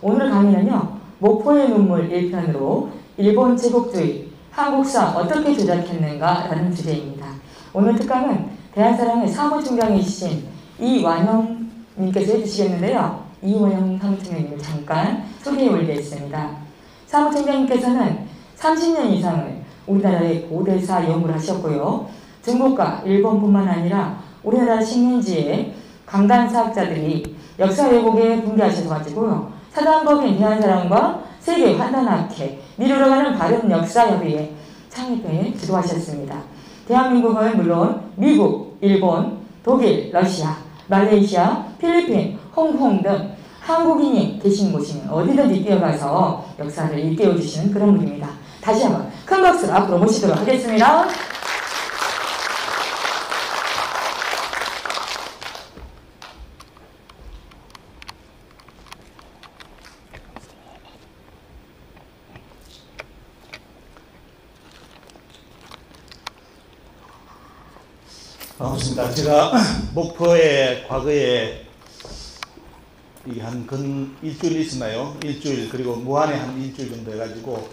오늘 강의는요, 목포의 눈물 1편으로 일본 제국주의, 한국사 어떻게 조작했는가라는 주제입니다. 오늘 특강은 대한사랑의 사무총장이신 이완영님께서 해주시겠는데요. 이완영 사무총장님을 잠깐 소개해 올리겠습니다. 사무총장님께서는 30년 이상을 우리나라의 고대사 연구를 하셨고요. 중국과 일본뿐만 아니라 우리나라 식민지의 강단사학자들이 역사 왜곡에 분개하셔가지고요. 사단법인 대한사랑과 세계 환단학회, 미루러 가는 바른 역사협의회 창립에 주도하셨습니다. 대한민국은 물론 미국, 일본, 독일, 러시아, 말레이시아, 필리핀, 홍콩 등 한국인이 계신 곳이면 어디든지 뛰어가서 역사를 일깨워주시는 그런 분입니다. 다시 한번 큰 박수로 앞으로 모시도록 하겠습니다. 반갑습니다. 제가 목포에 과거에 한 일주일 있었나요? 일주일, 그리고 무안에 한 일주일 정도 해가지고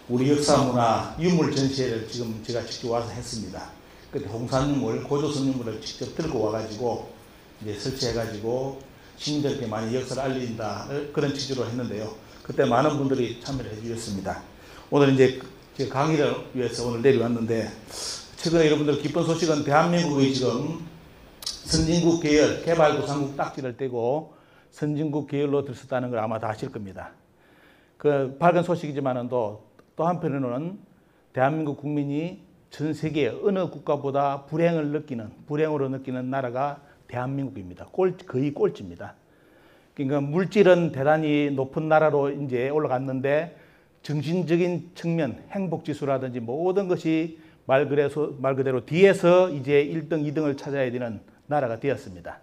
우리 역사 문화 유물 전시회를 지금 제가 직접 와서 했습니다. 그때 홍산유물, 고조선 유물을 직접 들고 와가지고 이제 설치해가지고 시민들께 많이 역사를 알린다, 그런 취지로 했는데요. 그때 많은 분들이 참여를 해주셨습니다. 오늘 이제 제 강의를 위해서 오늘 내려왔는데, 최근에 여러분들 기쁜 소식은 대한민국이 지금 선진국 계열, 개발도상국 딱지를 떼고 선진국 계열로 들었다는 걸 아마 다 아실 겁니다. 그 밝은 소식이지만은 또 한편으로는 대한민국 국민이 전 세계 어느 국가보다 불행으로 느끼는 나라가 대한민국입니다. 거의 꼴찌입니다. 그러니까 물질은 대단히 높은 나라로 이제 올라갔는데 정신적인 측면, 행복지수라든지 모든 것이 말 그대로 뒤에서 이제 1등, 2등을 찾아야 되는 나라가 되었습니다.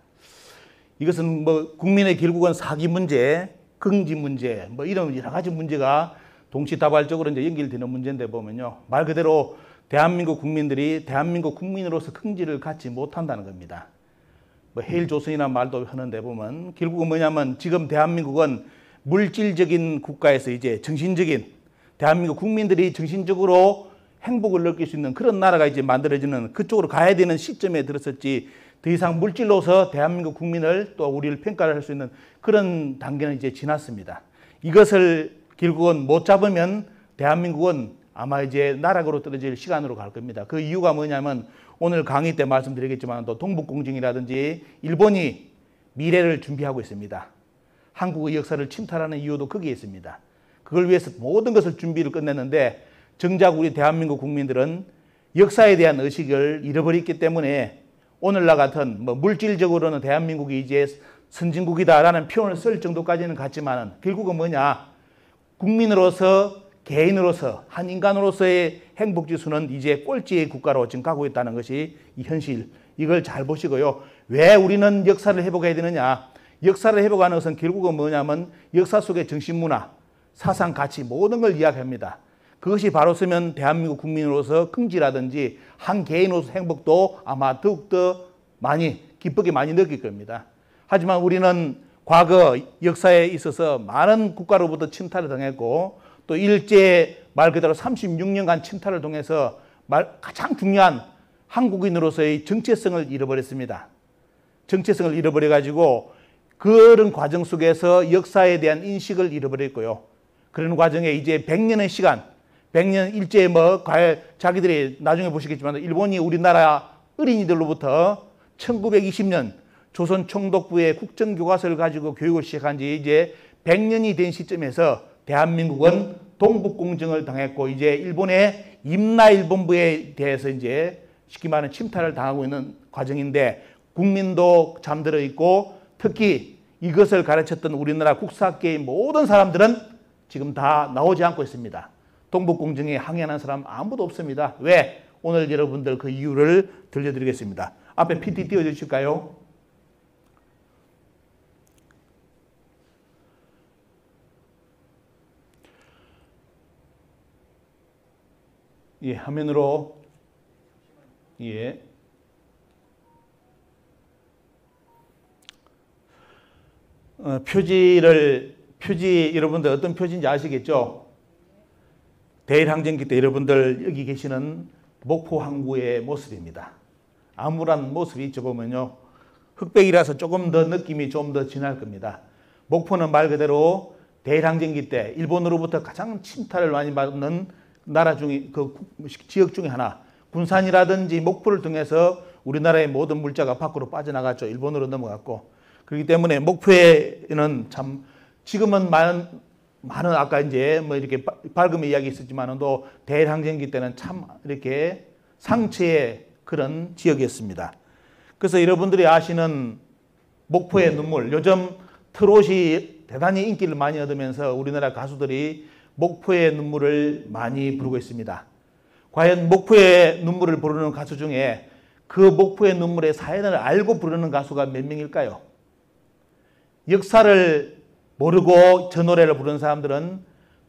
이것은 국민의 결국은 사기 문제, 경제 문제, 이런 여러 가지 문제가 동시다발적으로 이제 연결되는 문제인데 보면요. 말 그대로 대한민국 국민들이 대한민국 국민으로서 긍지를 갖지 못한다는 겁니다. 해일조선이라는 말도 하는데 보면 결국은 뭐냐면 지금 대한민국은 물질적인 국가에서 이제 대한민국 국민들이 정신적으로 행복을 느낄 수 있는 그런 나라가 이제 만들어지는 그쪽으로 가야 되는 시점에 들었었지, 더 이상 물질로서 대한민국 국민을 또 우리를 평가를 할 수 있는 그런 단계는 이제 지났습니다. 이것을 결국은 못 잡으면 대한민국은 아마 이제 나락으로 떨어질 시간으로 갈 겁니다. 그 이유가 뭐냐면 오늘 강의 때 말씀드리겠지만 또 동북공정이라든지 일본이 미래를 준비하고 있습니다. 한국의 역사를 침탈하는 이유도 거기에 있습니다. 그걸 위해서 모든 것을 준비를 끝냈는데 정작 우리 대한민국 국민들은 역사에 대한 의식을 잃어버렸기 때문에 오늘날 같은 물질적으로는 대한민국이 이제 선진국이다라는 표현을 쓸 정도까지는 갔지만은 결국은 뭐냐, 국민으로서, 개인으로서, 한 인간으로서의 행복지수는 이제 꼴찌의 국가로 지금 가고 있다는 것이 이 현실. 이걸 잘 보시고요. 왜 우리는 역사를 회복해야 되느냐? 역사를 회복하는 것은 결국은 뭐냐면 역사 속의 정신문화, 사상, 가치 모든 걸 이야기합니다. 그것이 바로 쓰면 대한민국 국민으로서 긍지라든지 한 개인으로서 행복도 아마 더욱더 기쁘게 많이 느낄 겁니다. 하지만 우리는 과거 역사에 있어서 많은 국가로부터 침탈을 당했고 또 일제 말 그대로 36년간 침탈을 통해서 가장 중요한 한국인으로서의 정체성을 잃어버렸습니다. 정체성을 잃어버려가지고 그런 과정 속에서 역사에 대한 인식을 잃어버렸고요. 그런 과정에 이제 100년의 시간, 100년 일제에 자기들이 나중에 보시겠지만 일본이 우리나라 어린이들로부터 1920년 조선 총독부의 국정교과서를 가지고 교육을 시작한 지 이제 100년이 된 시점에서 대한민국은 동북공정을 당했고 이제 일본의 임나일본부에 대해서 이제 쉽게 말하는 침탈을 당하고 있는 과정인데 국민도 잠들어 있고 특히 이것을 가르쳤던 우리나라 국사학계의 모든 사람들은 지금 다 나오지 않고 있습니다. 동북공정에 항의하는 사람 아무도 없습니다. 왜? 오늘 여러분들 그 이유를 들려드리겠습니다. 앞에 PT 띄워주실까요? 예, 화면으로. 예. 표지를 표지 여러분들 어떤 표지인지 아시겠죠? 대일항쟁기 때 여러분들 여기 계시는 목포 항구의 모습입니다. 암울한 모습이 있죠. 보면요. 흑백이라서 조금 더 느낌이 좀 더 진할 겁니다. 목포는 말 그대로 대일항쟁기 때 일본으로부터 가장 침탈을 많이 받는 나라 중에 그 지역 중에 하나. 군산이라든지 목포를 통해서 우리나라의 모든 물자가 밖으로 빠져나갔죠. 일본으로 넘어갔고. 그렇기 때문에 목포에는 참 지금은 많은 아까 이제 뭐 이렇게 밝음의 이야기 있었지만은 또 대일항쟁기 때는 참 이렇게 상처의 그런 지역이었습니다. 그래서 여러분들이 아시는 목포의 눈물, 요즘 트롯이 대단히 인기를 많이 얻으면서 우리나라 가수들이 목포의 눈물을 많이 부르고 있습니다. 과연 목포의 눈물을 부르는 가수 중에 그 목포의 눈물의 사연을 알고 부르는 가수가 몇 명일까요? 역사를 모르고 저 노래를 부르는 사람들은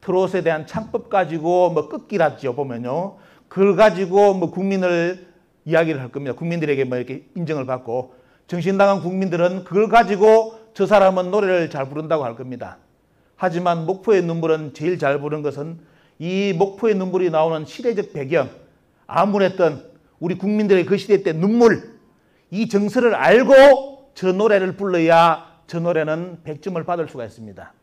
트롯에 대한 창법 가지고 뭐 끝기라죠. 보면요. 그걸 가지고 뭐 국민을 이야기를 할 겁니다. 국민들에게 뭐 이렇게 인정을 받고, 정신당한 국민들은 그걸 가지고 저 사람은 노래를 잘 부른다고 할 겁니다. 하지만 목포의 눈물은 제일 잘 부른 것은 이 목포의 눈물이 나오는 시대적 배경, 암울했던 우리 국민들의 그 시대 때 눈물, 이 정서를 알고 저 노래를 불러야 저 노래는 100점을 받을 수가 있습니다.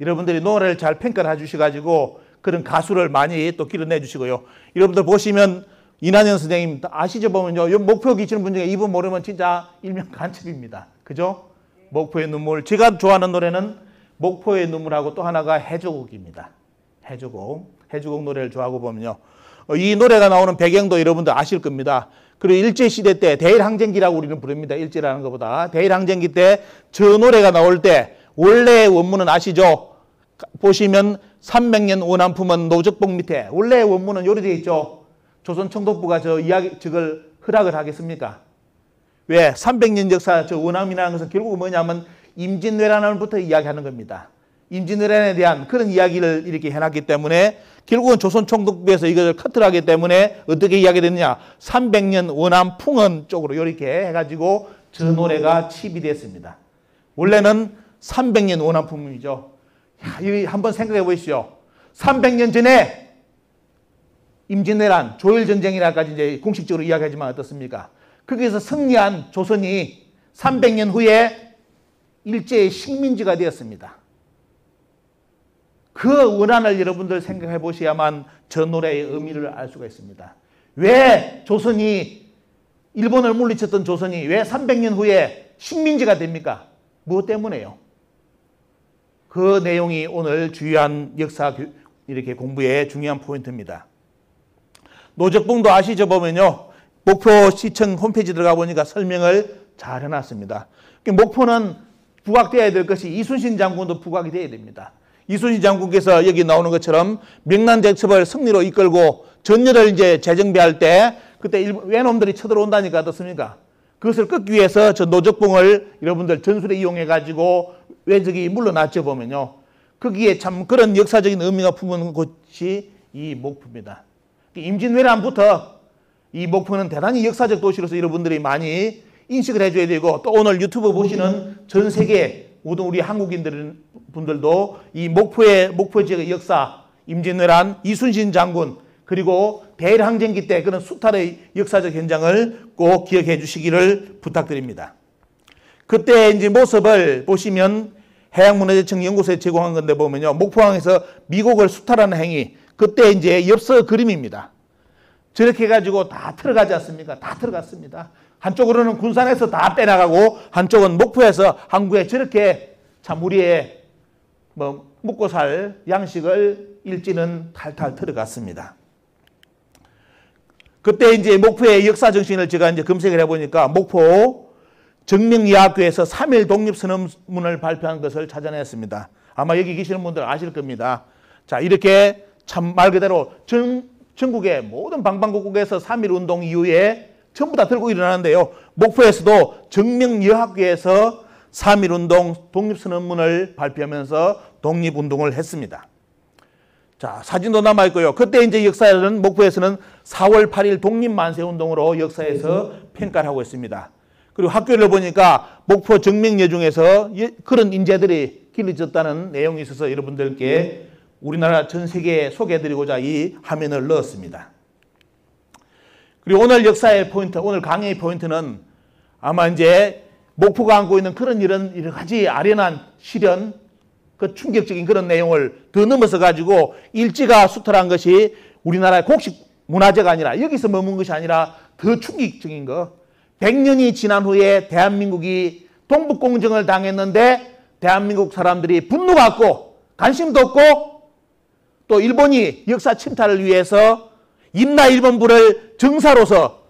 여러분들이 노래를 잘 평가를 해주셔가지고 그런 가수를 많이 또 길어내 주시고요. 여러분들 보시면 이난영 선생님 아시죠? 보면요. 목포 계시는 분 중에 이분 모르면 진짜 일명 간첩입니다. 그죠? 목포의 눈물. 제가 좋아하는 노래는 목포의 눈물하고 또 하나가 해조곡입니다. 해조곡 노래를 좋아하고 보면요. 이 노래가 나오는 배경도 여러분들 아실 겁니다. 그리고 일제시대 때 대일항쟁기라고 우리는 부릅니다. 일제라는 것보다. 대일항쟁기 때 저 노래가 나올 때 원래의 원문은 아시죠? 보시면 300년 원한품은 노적봉 밑에 원래의 원문은 요리 되어 있죠. 조선총독부가 저걸 허락을 하겠습니까? 왜? 300년 역사 저 원함이라는 것은 결국 뭐냐면 임진왜란부터 이야기하는 겁니다. 임진왜란에 대한 그런 이야기를 이렇게 해놨기 때문에 결국은 조선총독부에서 이것을 커트를 하기 때문에 어떻게 이야기됐느냐. 300년 원함 풍원 쪽으로 이렇게 해가지고 저 노래가 칩이 됐습니다. 원래는 300년 원함 풍문이죠. 한번 생각해 보십시오. 300년 전에 임진왜란, 조일전쟁이라까지 이제 공식적으로 이야기하지만 어떻습니까? 거기에서 승리한 조선이 300년 후에 일제의 식민지가 되었습니다. 그 원한을 여러분들 생각해 보셔야만 저 노래의 의미를 알 수가 있습니다. 왜 조선이, 일본을 물리쳤던 조선이 왜 300년 후에 식민지가 됩니까? 무엇 때문에요? 그 내용이 오늘 주요한 역사 이렇게 공부의 중요한 포인트입니다. 노적봉도 아시죠? 보면요. 목포시청 홈페이지 들어가 보니까 설명을 잘 해놨습니다. 목포는 부각되어야 될 것이 이순신 장군도 부각이 되어야 됩니다. 이순신 장군께서 여기 나오는 것처럼 명란대첩을 승리로 이끌고 전열을 이제 재정비할 때 그때 외놈들이 쳐들어온다니까 어떻습니까? 그것을 끊기 위해서 저 노적봉을 여러분들 전술에 이용해 가지고 왜적이 물러났죠. 보면요. 거기에 참 그런 역사적인 의미가 품은 곳이 이 목포입니다. 임진왜란부터 이 목포는 대단히 역사적 도시로서 여러분들이 많이 인식을 해줘야 되고, 또 오늘 유튜브 보시는 전 세계 모든 우리 한국인들도 이 목포 지역의 역사, 임진왜란, 이순신 장군, 그리고 대일항쟁기 때 그런 수탈의 역사적 현장을 꼭 기억해 주시기를 부탁드립니다. 그때 이제 모습을 보시면 해양문화재청 연구소에 제공한 건데 보면요. 목포항에서 미국을 수탈하는 행위, 그때 이제 엽서 그림입니다. 저렇게 해가지고 다 들어가지 않습니까? 다 들어갔습니다. 한쪽으로는 군산에서 다 빼나가고 한쪽은 목포에서 항구에 저렇게 참 우리의 먹고 살 양식을 일지는 탈탈 들어갔습니다. 그때 이제 목포의 역사 정신을 제가 이제 검색을 해보니까 목포 정명여학교에서 3.1 독립선언문을 발표한 것을 찾아냈습니다. 아마 여기 계시는 분들 아실 겁니다. 자, 이렇게 참 말 그대로 전국의 모든 방방곡곡에서 3.1 운동 이후에 전부 다 들고 일어나는데요. 목포에서도 정명여학교에서 3.1 운동 독립선언문을 발표하면서 독립운동을 했습니다. 자, 사진도 남아있고요. 그때 이제 역사에는 목포에서는 4월 8일 독립만세운동으로 역사에서 평가를 하고 있습니다. 그리고 학교를 보니까 목포 정명여중에서 그런 인재들이 길러졌다는 내용이 있어서 여러분들께 우리나라 전 세계에 소개해드리고자 이 화면을 넣었습니다. 그리고 오늘 역사의 포인트, 오늘 강의의 포인트는 아마 이제 목포가 안고 있는 그런 여러 가지 아련한 시련, 그 충격적인 그런 내용을 더 넘어서 가지고 일제가 수탈한 것이 우리나라의 곡식 문화재가 아니라 여기서 머문 것이 아니라 더 충격적인 거. 100년이 지난 후에 대한민국이 동북공정을 당했는데 대한민국 사람들이 분노받고 관심도 없고 또 일본이 역사 침탈을 위해서 임나일본부를 정사로서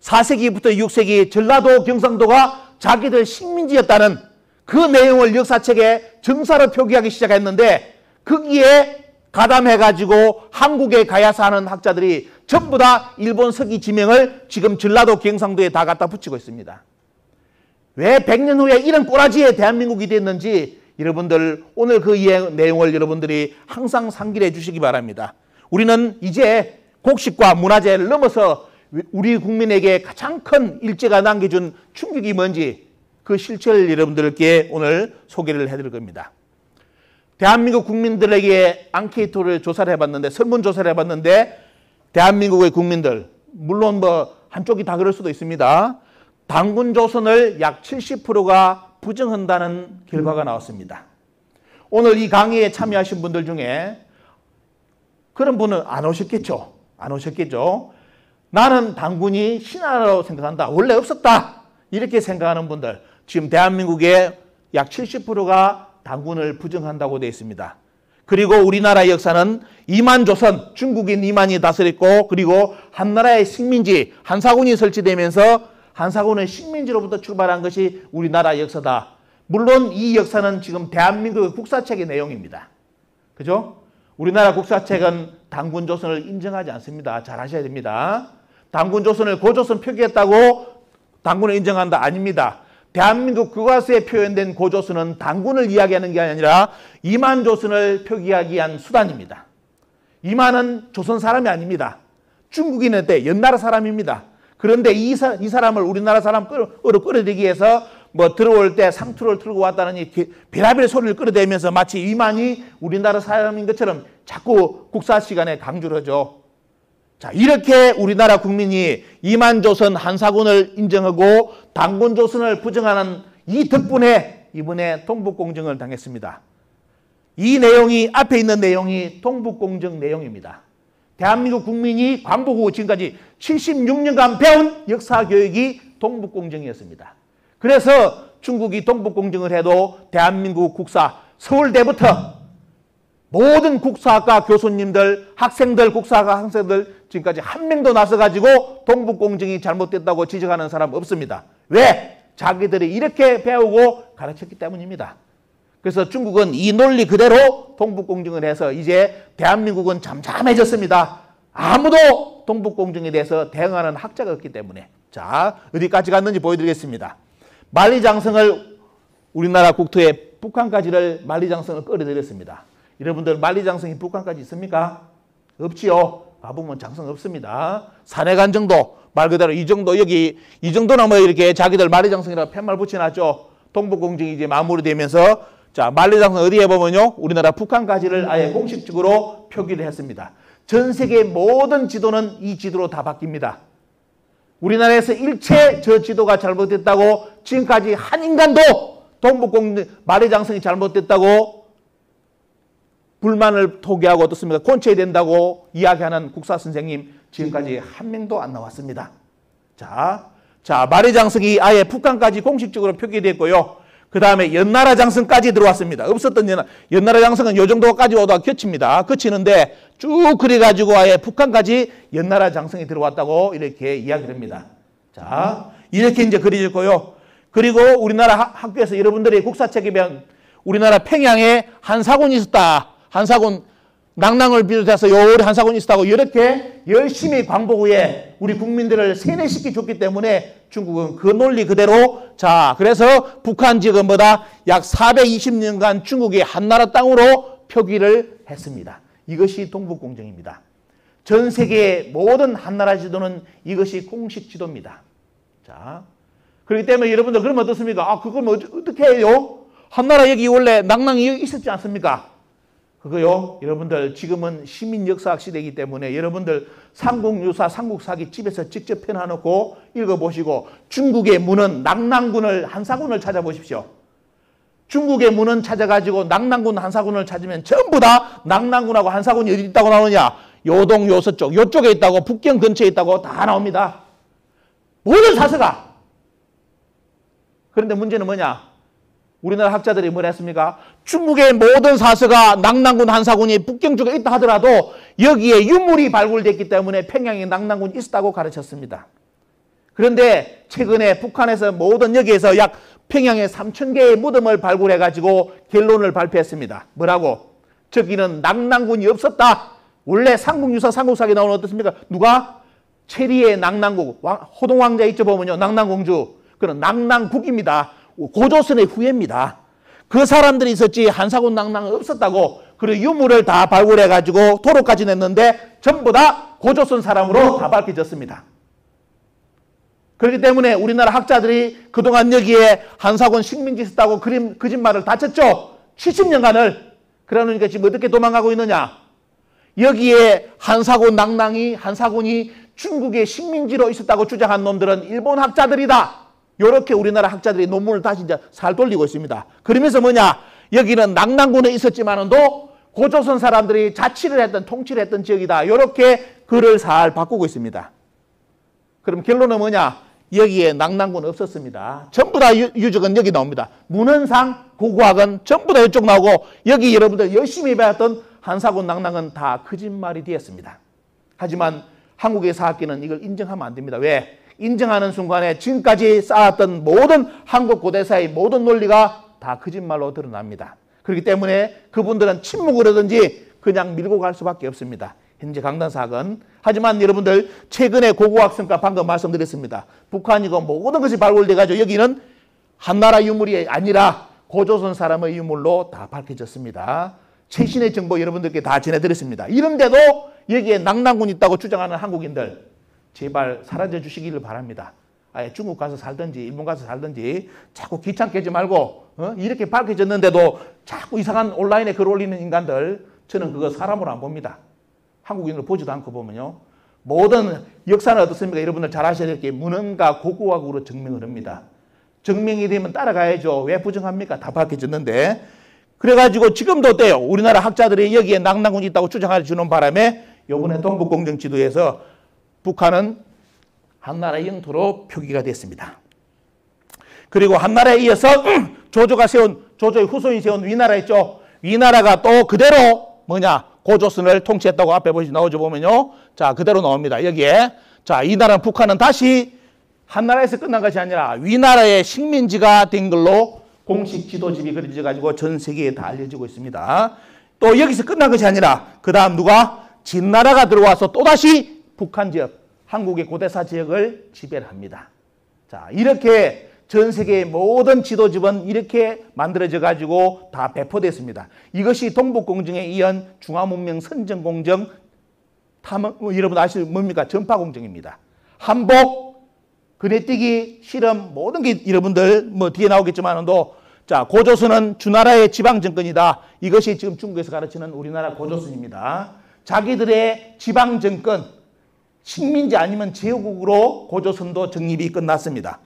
4세기부터 6세기 전라도 경상도가 자기들 식민지였다는 그 내용을 역사책에 정사로 표기하기 시작했는데 거기에 가담해가지고 한국에 가야서 하는 학자들이 전부 다 일본 서기 지명을 지금 전라도 경상도에 다 갖다 붙이고 있습니다. 왜 100년 후에 이런 꼬라지에 대한민국이 됐는지 여러분들 오늘 그 내용을 여러분들이 항상 상기해 주시기 바랍니다. 우리는 이제 곡식과 문화재를 넘어서 우리 국민에게 가장 큰 일제가 남겨준 충격이 뭔지 그 실체를 여러분들께 오늘 소개를 해드릴 겁니다. 대한민국 국민들에게 앙케이토를 조사를 해봤는데 설문조사를 해봤는데 대한민국의 국민들 물론 뭐 한쪽이 다 그럴 수도 있습니다. 단군 조선을 약 70%가 부정한다는 결과가 나왔습니다. 오늘 이 강의에 참여하신 분들 중에 그런 분은 안 오셨겠죠. 안 오셨겠죠. 나는 단군이 신화라고 생각한다. 원래 없었다. 이렇게 생각하는 분들 지금 대한민국의 약 70%가 단군을 부정한다고 되어 있습니다. 그리고 우리나라의 역사는 이만조선, 중국인 이만이 다스렸고 그리고 한나라의 식민지 한사군이 설치되면서 한사군의 식민지로부터 출발한 것이 우리나라 역사다. 물론 이 역사는 지금 대한민국의 국사책의 내용입니다. 그죠? 우리나라 국사책은 단군조선을 인정하지 않습니다. 잘 아셔야 됩니다. 단군조선을 고조선 표기했다고 단군을 인정한다? 아닙니다. 대한민국 교과서에 표현된 고조선은 단군을 이야기하는 게 아니라 이만조선을 표기하기 위한 수단입니다. 이만은 조선 사람이 아닙니다. 중국인한테 연나라 사람입니다. 그런데 이 사람을 우리나라 사람으로 끌어들이기 위해서 뭐 들어올 때 상투를 틀고 왔다는 이 비라비라 소리를 끌어대면서 마치 이만이 우리나라 사람인 것처럼 자꾸 국사 시간에 강조를 하죠. 자, 이렇게 우리나라 국민이 이만조선 한사군을 인정하고 단군조선을 부정하는 이 덕분에 이번에 동북공정을 당했습니다. 이 내용이 앞에 있는 내용이 동북공정 내용입니다. 대한민국 국민이 광복 후 지금까지 76년간 배운 역사교육이 동북공정이었습니다. 그래서 중국이 동북공정을 해도 대한민국 국사 서울대부터 모든 국사학과 교수님들, 학생들, 국사학과 학생들 지금까지 한 명도 나서가지고 동북공정이 잘못됐다고 지적하는 사람 없습니다. 왜? 자기들이 이렇게 배우고 가르쳤기 때문입니다. 그래서 중국은 이 논리 그대로 동북공정을 해서 이제 대한민국은 잠잠해졌습니다. 아무도 동북공정에 대해서 대응하는 학자가 없기 때문에. 자, 어디까지 갔는지 보여드리겠습니다. 만리장성을 우리나라 국토에 북한까지를 만리장성을 끌어들였습니다. 여러분들 만리장성이 북한까지 있습니까? 없지요. 가보면 장성 없습니다. 산해관 정도 말 그대로 이 정도 여기 이 정도나 뭐 이렇게 자기들 만리장성이라고 팻말 붙여놨죠. 동북공정이 이제 마무리되면서 자 만리장성 어디에 보면요 우리나라 북한까지를 아예 공식적으로 표기를 했습니다. 전 세계 모든 지도는 이 지도로 다 바뀝니다. 우리나라에서 일체 저 지도가 잘못됐다고 지금까지 한 인간도 동북공정 만리장성이 잘못됐다고 불만을 토기하고 어떻습니까? 곤쳐야 된다고 이야기하는 국사 선생님 지금까지 한 명도 안 나왔습니다. 자 만리장성이 아예 북한까지 공식적으로 표기됐고요. 그 다음에 연나라 장성까지 들어왔습니다. 없었던 연나라 장성은 요 정도까지 오다가 겹칩니다. 그치는데 쭉 그래가지고 아예 북한까지 연나라 장성이 들어왔다고 이렇게 이야기를 합니다. 자, 이렇게 이제 그려졌고요. 그리고 우리나라 학교에서 여러분들이 국사책에 배운 우리나라 평양에 한사군이 있었다. 한사군 낭랑을 비롯해서 요리 한사군이 있었다고 이렇게 열심히 광복 후에 우리 국민들을 세뇌시켜 줬기 때문에 중국은 그 논리 그대로 자 그래서 북한 지역은 뭐다? 약 420년간 중국의 한나라 땅으로 표기를 했습니다. 이것이 동북공정입니다. 전 세계의 모든 한나라 지도는 이것이 공식 지도입니다. 자 그렇기 때문에 여러분들 그러면 어떻습니까? 그걸 어떻게 해요? 한나라 여기 원래 낭낭이 있었지 않습니까? 그거요, 여러분들 지금은 시민역사학 시대이기 때문에 여러분들 삼국유사, 삼국사기 집에서 직접 펴놔놓고 읽어보시고 중국의 문은 낭낭군을, 한사군을 찾아보십시오. 중국의 문은 찾아가지고 낭낭군, 한사군을 찾으면 전부 다 낭낭군하고 한사군이 어디 있다고 나오느냐? 요동, 요서쪽, 요쪽에 있다고, 북경 근처에 있다고 다 나옵니다. 모든 사서가. 그런데 문제는 뭐냐? 우리나라 학자들이 뭐라 했습니까? 중국의 모든 사서가 낭낭군, 한사군이 북경 쪽에 있다 하더라도 여기에 유물이 발굴됐기 때문에 평양에 낭낭군이 있었다고 가르쳤습니다. 그런데 최근에 북한에서 모든 여기에서 약 평양에 3,000개의 무덤을 발굴해가지고 결론을 발표했습니다. 뭐라고? 저기는 낭낭군이 없었다. 원래 삼국유사, 삼국사기 나오는 어떻습니까? 누가? 체리의 낭낭국, 호동왕자 있죠 보면요. 낭낭공주. 그런 낭낭국입니다. 고조선의 후예입니다. 그 사람들이 있었지 한사군 낭낭은 없었다고. 그리고 유물을 다 발굴해가지고 도로까지 냈는데 전부 다 고조선 사람으로 다 밝혀졌습니다. 그렇기 때문에 우리나라 학자들이 그동안 여기에 한사군 식민지 있었다고 거짓말을 다 쳤죠. 70년간을. 그러니까 지금 어떻게 도망가고 있느냐. 여기에 한사군 낭낭이, 한사군이 중국의 식민지로 있었다고 주장한 놈들은 일본 학자들이다. 이렇게 우리나라 학자들이 논문을 다시 이제 살 돌리고 있습니다. 그러면서 뭐냐? 여기는 낭낭군에 있었지만도 고조선 사람들이 자치를 했던, 통치를 했던 지역이다. 이렇게 글을 살 바꾸고 있습니다. 그럼 결론은 뭐냐? 여기에 낭낭군은 없었습니다. 전부 다 유적은 여기 나옵니다. 문헌상, 고고학은 전부 다 이쪽 나오고 여기 여러분들 열심히 배웠던 한사군 낭낭은 다 거짓말이 되었습니다. 하지만 한국의 사학계는 이걸 인정하면 안 됩니다. 왜? 인정하는 순간에 지금까지 쌓았던 모든 한국 고대사의 모든 논리가 다 거짓말로 드러납니다. 그렇기 때문에 그분들은 침묵을 하든지 그냥 밀고 갈 수밖에 없습니다. 현재 강단사학은. 하지만 여러분들 최근에 고고학 성과 방금 말씀드렸습니다. 북한이고 모든 것이 발굴돼가지고 여기는 한나라 유물이 아니라 고조선 사람의 유물로 다 밝혀졌습니다. 최신의 정보 여러분들께 다 전해드렸습니다. 이런데도 여기에 낭낭군이 있다고 주장하는 한국인들 제발 사라져 주시기를 바랍니다. 아예 중국 가서 살든지 일본 가서 살든지 자꾸 귀찮게 하지 말고 이렇게 밝혀졌는데도 자꾸 이상한 온라인에 글 올리는 인간들 저는 그거 사람으로 안 봅니다. 한국인으로 보지도 않고 보면요. 모든 역사는 어떻습니까? 여러분들 잘 아셔야 될 게 문헌과 고고학으로 증명을 합니다. 증명이 되면 따라가야죠. 왜 부정합니까? 다 밝혀졌는데. 그래가지고 지금도 어때요? 우리나라 학자들이 여기에 낭낭군이 있다고 주장해 주는 바람에 이번에 동북공정지도에서 북한은 한나라의 영토로 표기가 됐습니다. 그리고 한나라에 이어서 조조의 후손이 세운 위나라 있죠. 위나라가 또 그대로 뭐냐? 고조선을 통치했다고 앞에 나오죠 보면요. 자, 그대로 나옵니다. 여기에. 자, 이 나라는 북한은 다시 한나라에서 끝난 것이 아니라 위나라의 식민지가 된 걸로 공식 지도집이 그려져 가지고 전 세계에 다 알려지고 있습니다. 또 여기서 끝난 것이 아니라 그 다음 누가? 진나라가 들어와서 또다시 북한 지역, 한국의 고대사 지역을 지배를 합니다. 자, 이렇게 전 세계의 모든 지도집은 이렇게 만들어져 가지고 다 배포됐습니다. 이것이 동북공정에 이은 중화문명 선정공정, 여러분 아시는 뭡니까? 전파공정입니다. 한복, 그네뛰기, 실험 모든 게 여러분들 뭐 뒤에 나오겠지만도 자, 고조선은 주나라의 지방정권이다. 이것이 지금 중국에서 가르치는 우리나라 고조선입니다. 자기들의 지방정권, 식민지 아니면 제후국으로 고조선도 정립이 끝났습니다.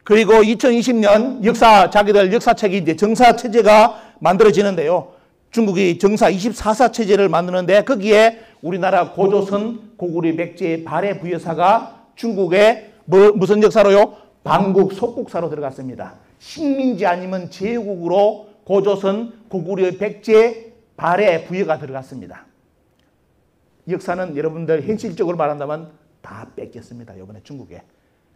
그리고 2020년 자기들 역사책이 이제 정사체제가 만들어지는데요. 중국이 정사 24사 체제를 만드는데 거기에 우리나라 고조선 고구려 백제 발해 부여사가 중국의 무슨 역사로요? 방국 속국사로 들어갔습니다. 식민지 아니면 제후국으로 고조선 고구려 백제 발해 부여가 들어갔습니다. 역사는 여러분들 현실적으로 말한다면 다 뺏겼습니다. 이번에 중국에.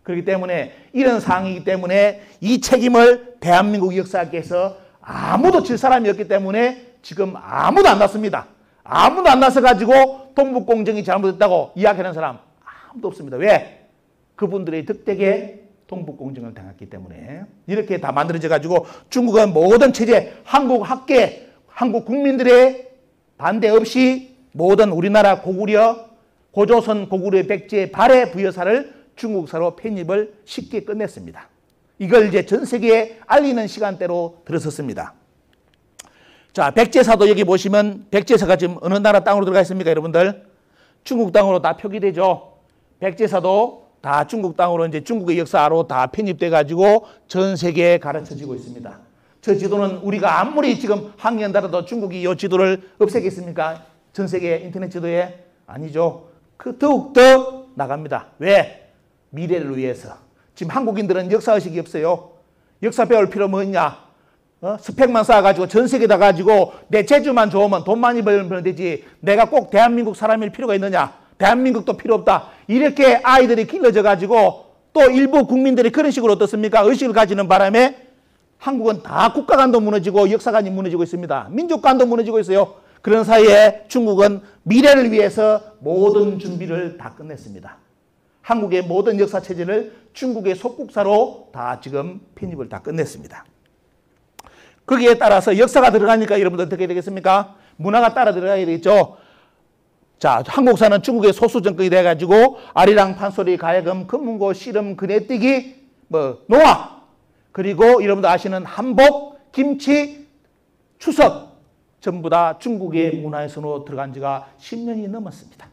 그렇기 때문에 이런 상황이기 때문에 이 책임을 대한민국 역사학계에서 아무도 질 사람이 없기 때문에 지금 아무도 안 났습니다. 아무도 안 나서 가지고 동북공정이 잘못했다고 이야기하는 사람 아무도 없습니다. 왜? 그분들의 득택에 동북공정을 당했기 때문에 이렇게 다 만들어져 가지고 중국은 모든 체제, 한국 학계, 한국 국민들의 반대 없이 모든 우리나라 고구려, 고조선 고구려 백제 발해 부여사를 중국사로 편입을 쉽게 끝냈습니다. 이걸 이제 전 세계에 알리는 시간대로 들어섰습니다. 자, 백제사도 여기 보시면 백제사가 지금 어느 나라 땅으로 들어가 있습니까, 여러분들? 중국 땅으로 다 표기되죠. 백제사도 다 중국 땅으로 이제 중국의 역사로 다 편입돼 가지고 전 세계에 가르쳐지고 있습니다. 저 지도는 우리가 아무리 지금 항의한다라도 중국이 이 지도를 없애겠습니까? 전 세계 인터넷 지도에? 아니죠. 그 더욱더 나갑니다. 왜? 미래를 위해서. 지금 한국인들은 역사의식이 없어요. 역사 배울 필요 뭐 있냐? 스펙만 쌓아가지고 전 세계다 가지고 내 재주만 좋으면 돈 많이 벌면 되지. 내가 꼭 대한민국 사람일 필요가 있느냐? 대한민국도 필요 없다. 이렇게 아이들이 길러져 가지고 또 일부 국민들이 그런 식으로 어떻습니까? 의식을 가지는 바람에 한국은 다 국가관도 무너지고 역사관이 무너지고 있습니다. 민족관도 무너지고 있어요. 그런 사이에 중국은 미래를 위해서 모든 준비를 다 끝냈습니다. 한국의 모든 역사 체제를 중국의 속국사로 다 지금 편입을 다 끝냈습니다. 거기에 따라서 역사가 들어가니까 여러분들 어떻게 되겠습니까? 문화가 따라 들어가야 되겠죠. 자, 한국사는 중국의 소수 정권이 돼가지고 아리랑 판소리 가야금 금문고 씨름 그네뛰기 노화 그리고 여러분들 아시는 한복 김치 추석 전부 다 중국의 문화에서로 들어간 지가 10년이 넘었습니다.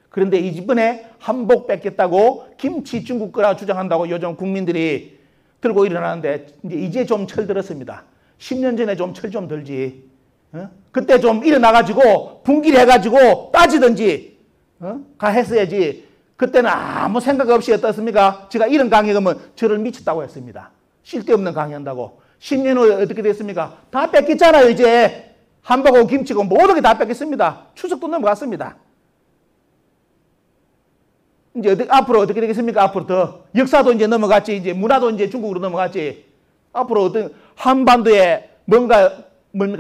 그런데 이번에 한복 뺏겠다고 김치 중국 거라 주장한다고 요즘 국민들이 들고 일어나는데 이제 좀 철들었습니다. 10년 전에 좀 철 좀 들지. 그때 좀 일어나가지고 분기를 해가지고 빠지든지 가 했어야지. 그때는 아무 생각 없이 어떻습니까? 제가 이런 강의하면 저를 미쳤다고 했습니다. 쓸데없는 강의한다고. 10년 후에 어떻게 됐습니까? 다 뺏겼잖아요. 이제 한복하고 김치고 모든 게 다 뺏겼습니다. 추석도 넘어갔습니다. 이제 앞으로 어떻게 되겠습니까? 앞으로 더 역사도 이제 넘어갔지. 이제 문화도 이제 중국으로 넘어갔지. 앞으로 어떤 한반도에 뭡니까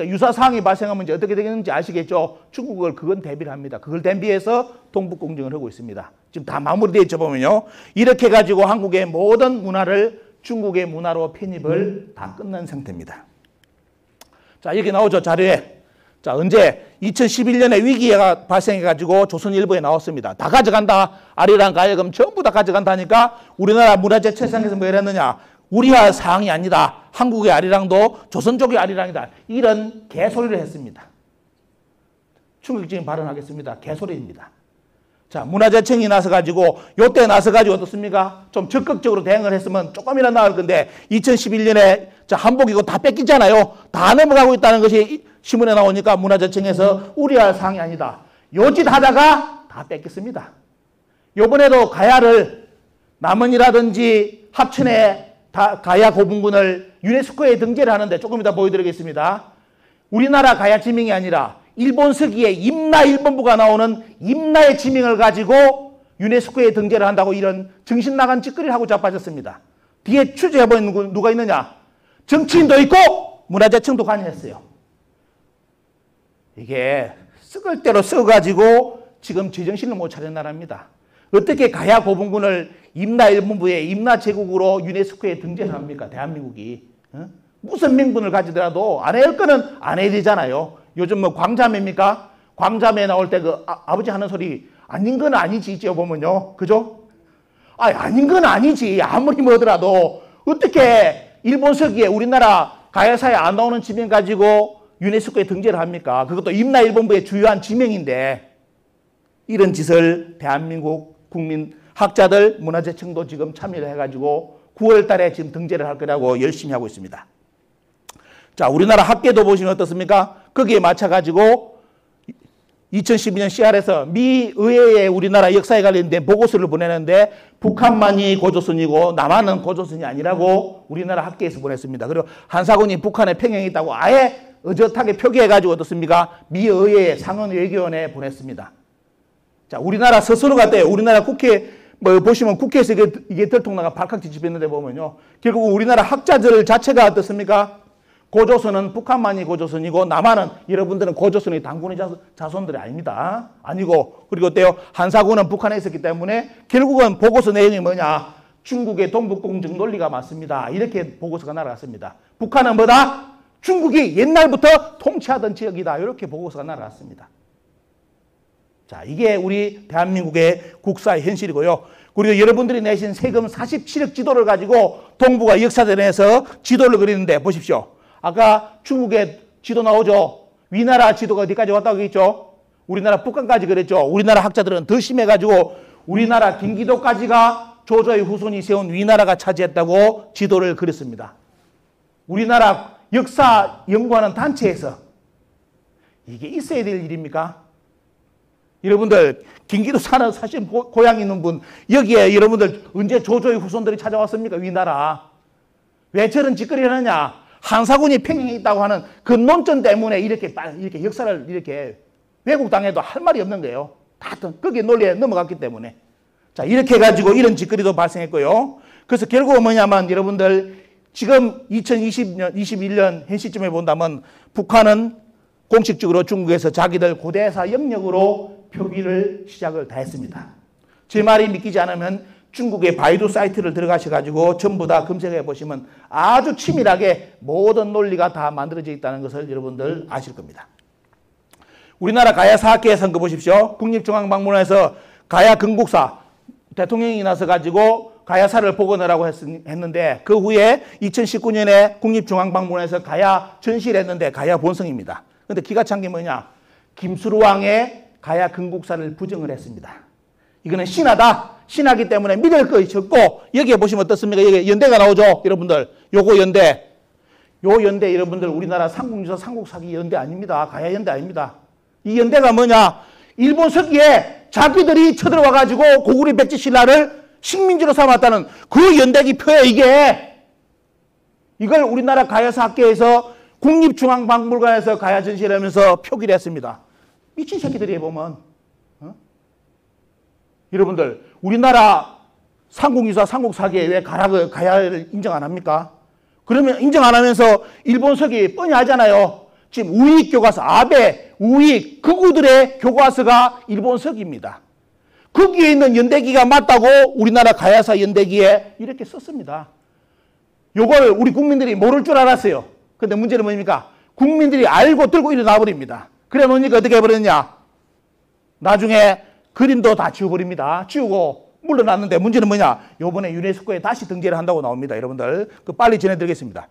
유사사항이 발생하면 이제 어떻게 되겠는지 아시겠죠? 중국을 그건 대비를 합니다. 그걸 대비해서 동북공정을 하고 있습니다. 지금 다 마무리되어 있죠 보면요. 이렇게 가지고 한국의 모든 문화를 중국의 문화로 편입을 다 끝난 상태입니다. 자, 여기 나오죠 자료에. 자, 언제 2011년에 위기가 발생해가지고 조선일보에 나왔습니다. 다 가져간다. 아리랑 가야금 전부 다 가져간다니까 우리나라 문화재청에서 뭐 이랬느냐. 우리와 사항이 아니다. 한국의 아리랑도 조선족의 아리랑이다. 이런 개소리를 했습니다. 충격적인 발언하겠습니다. 개소리입니다. 자, 문화재청이 나서가지고 요때 나서가지고 어떻습니까? 좀 적극적으로 대응을 했으면 조금이라도 나을 건데 2011년에 자, 한복이고 다 뺏기잖아요. 다 넘어가고 있다는 것이 신문에 나오니까 문화재청에서 우려할 사항이 아니다. 요짓 하다가 다 뺏겼습니다. 요번에도 가야를 남원이라든지 합천에 가야 고분군을 유네스코에 등재를 하는데 조금 이따 보여드리겠습니다. 우리나라 가야 지명이 아니라 일본 서기에 임나 일본부가 나오는 임나의 지명을 가지고 유네스코에 등재를 한다고 이런 정신 나간 짓거리를 하고 자빠졌습니다. 뒤에 취재해보는 누가 있느냐? 정치인도 있고 문화재청도 관여했어요. 이게 썩을 대로 썩어가지고 지금 제정신을 못 차린 나라입니다. 어떻게 가야 고분군을 임나 일본부의 임나 제국으로 유네스코에 등재를 합니까? 대한민국이. 무슨 명분을 가지더라도 안 할 거는 안 해야 되잖아요. 요즘 뭐 광자매입니까? 광자매 나올 때 그 아버지 하는 소리 아닌 건 아니지 있죠 보면요. 그죠? 아닌 건 아니지. 아무리 뭐더라도 어떻게 일본 서기에 우리나라 가야사에 안 나오는 지명 가지고 유네스코에 등재를 합니까? 그것도 임나 일본부의 주요한 지명인데 이런 짓을 대한민국 국민 학자들 문화재청도 지금 참여를 해가지고 9월 달에 지금 등재를 할 거라고 열심히 하고 있습니다. 자, 우리나라 학계도 보시면 어떻습니까? 거기에 맞춰가지고 2012년 CR에서 미 의회에 우리나라 역사에 관련된 보고서를 보내는데 북한만이 고조선이고 남한은 고조선이 아니라고 우리나라 학계에서 보냈습니다. 그리고 한사군이 북한에 평양에 있다고 아예 의젓하게 표기해가지고 어떻습니까? 미 의회에 상원외교원에 보냈습니다. 자, 우리나라 스스로가 때요. 우리나라 국회 보시면 국회에서 이게 들통나가 발칵 뒤집혔는데 보면요. 결국 우리나라 학자들 자체가 어떻습니까? 고조선은 북한만이 고조선이고 남한은 여러분들은 고조선의 당군의 자손들이 아닙니다. 아니고 그리고 어때요? 한사군은 북한에 있었기 때문에 결국은 보고서 내용이 뭐냐? 중국의 동북공정 논리가 맞습니다. 이렇게 보고서가 날아갔습니다. 북한은 뭐다? 중국이 옛날부터 통치하던 지역이다. 이렇게 보고서가 날아갔습니다. 자, 이게 우리 대한민국의 국사의 현실이고요. 그리고 여러분들이 내신 세금 47억 지도를 가지고 동북아 역사전에서 지도를 그리는데 보십시오. 아까 중국의 지도 나오죠. 위나라 지도가 어디까지 왔다고 했죠. 우리나라 북한까지 그랬죠. 우리나라 학자들은 더 심해가지고 우리나라 경기도까지가 조조의 후손이 세운 위나라가 차지했다고 지도를 그렸습니다. 우리나라 역사 연구하는 단체에서 이게 있어야 될 일입니까? 여러분들 경기도 사는 사실 고향 있는 분 여기에 여러분들 언제 조조의 후손들이 찾아왔습니까? 위나라. 왜 저런 짓거리를 하느냐? 한사군이 평양에 있다고 하는 그 논전 때문에 이렇게 역사를 이렇게 왜곡당해도 할 말이 없는 거예요. 다 거기에 논리에 넘어갔기 때문에. 자, 이렇게 해가지고 이런 짓거리도 발생했고요. 그래서 결국은 뭐냐면 여러분들 지금 2020년, 21년 현 시점에 본다면 북한은 공식적으로 중국에서 자기들 고대사 영역으로 표기를 시작을 다 했습니다. 제 말이 믿기지 않으면 중국의 바이두 사이트를 들어가셔가지고 전부 다 검색해 보시면 아주 치밀하게 모든 논리가 다 만들어져 있다는 것을 여러분들 아실 겁니다. 우리나라 가야 사학계의 선거 보십시오. 국립중앙박물관에서 가야 건국사 대통령이 나서 가지고 가야사를 복원하라고 했는데 그 후에 2019년에 국립중앙박물관에서 가야 전시를 했는데 가야 본성입니다. 그런데 기가 찬 게 뭐냐? 김수루왕의 가야 건국사를 부정을 했습니다. 이거는 신하다. 신하기 때문에 믿을 것이 없고 여기에 보시면 어떻습니까? 여기 연대가 나오죠. 여러분들 요거 연대. 요 연대 여러분들 우리나라 삼국유사 삼국사기 연대 아닙니다. 가야 연대 아닙니다. 이 연대가 뭐냐? 일본 서기에 자기들이 쳐들어와가지고 고구려 백제 신라를 식민지로 삼았다는 그 연대기 표에 이걸 우리나라 가야사 학계에서 국립중앙박물관에서 가야 전시를 하면서 표기를 했습니다. 미친 새끼들이 보면 여러분들 우리나라 삼국유사 삼국사기에 왜 가야를 인정 안 합니까? 그러면 인정 안 하면서 일본 서기 뻔히 하잖아요. 지금 우익 교과서 아베 우익 극우들의 교과서가 일본 서기입니다. 거기에 있는 연대기가 맞다고 우리나라 가야사 연대기에 이렇게 썼습니다. 요걸 우리 국민들이 모를 줄 알았어요. 근데 문제는 뭡니까? 국민들이 알고 들고 일어나 버립니다. 그래 놓으니까 어떻게 해버렸냐? 나중에 그림도 다 지워버립니다. 지우고 물러났는데 문제는 뭐냐? 요번에 유네스코에 다시 등재를 한다고 나옵니다. 여러분들 그 빨리 전해드리겠습니다.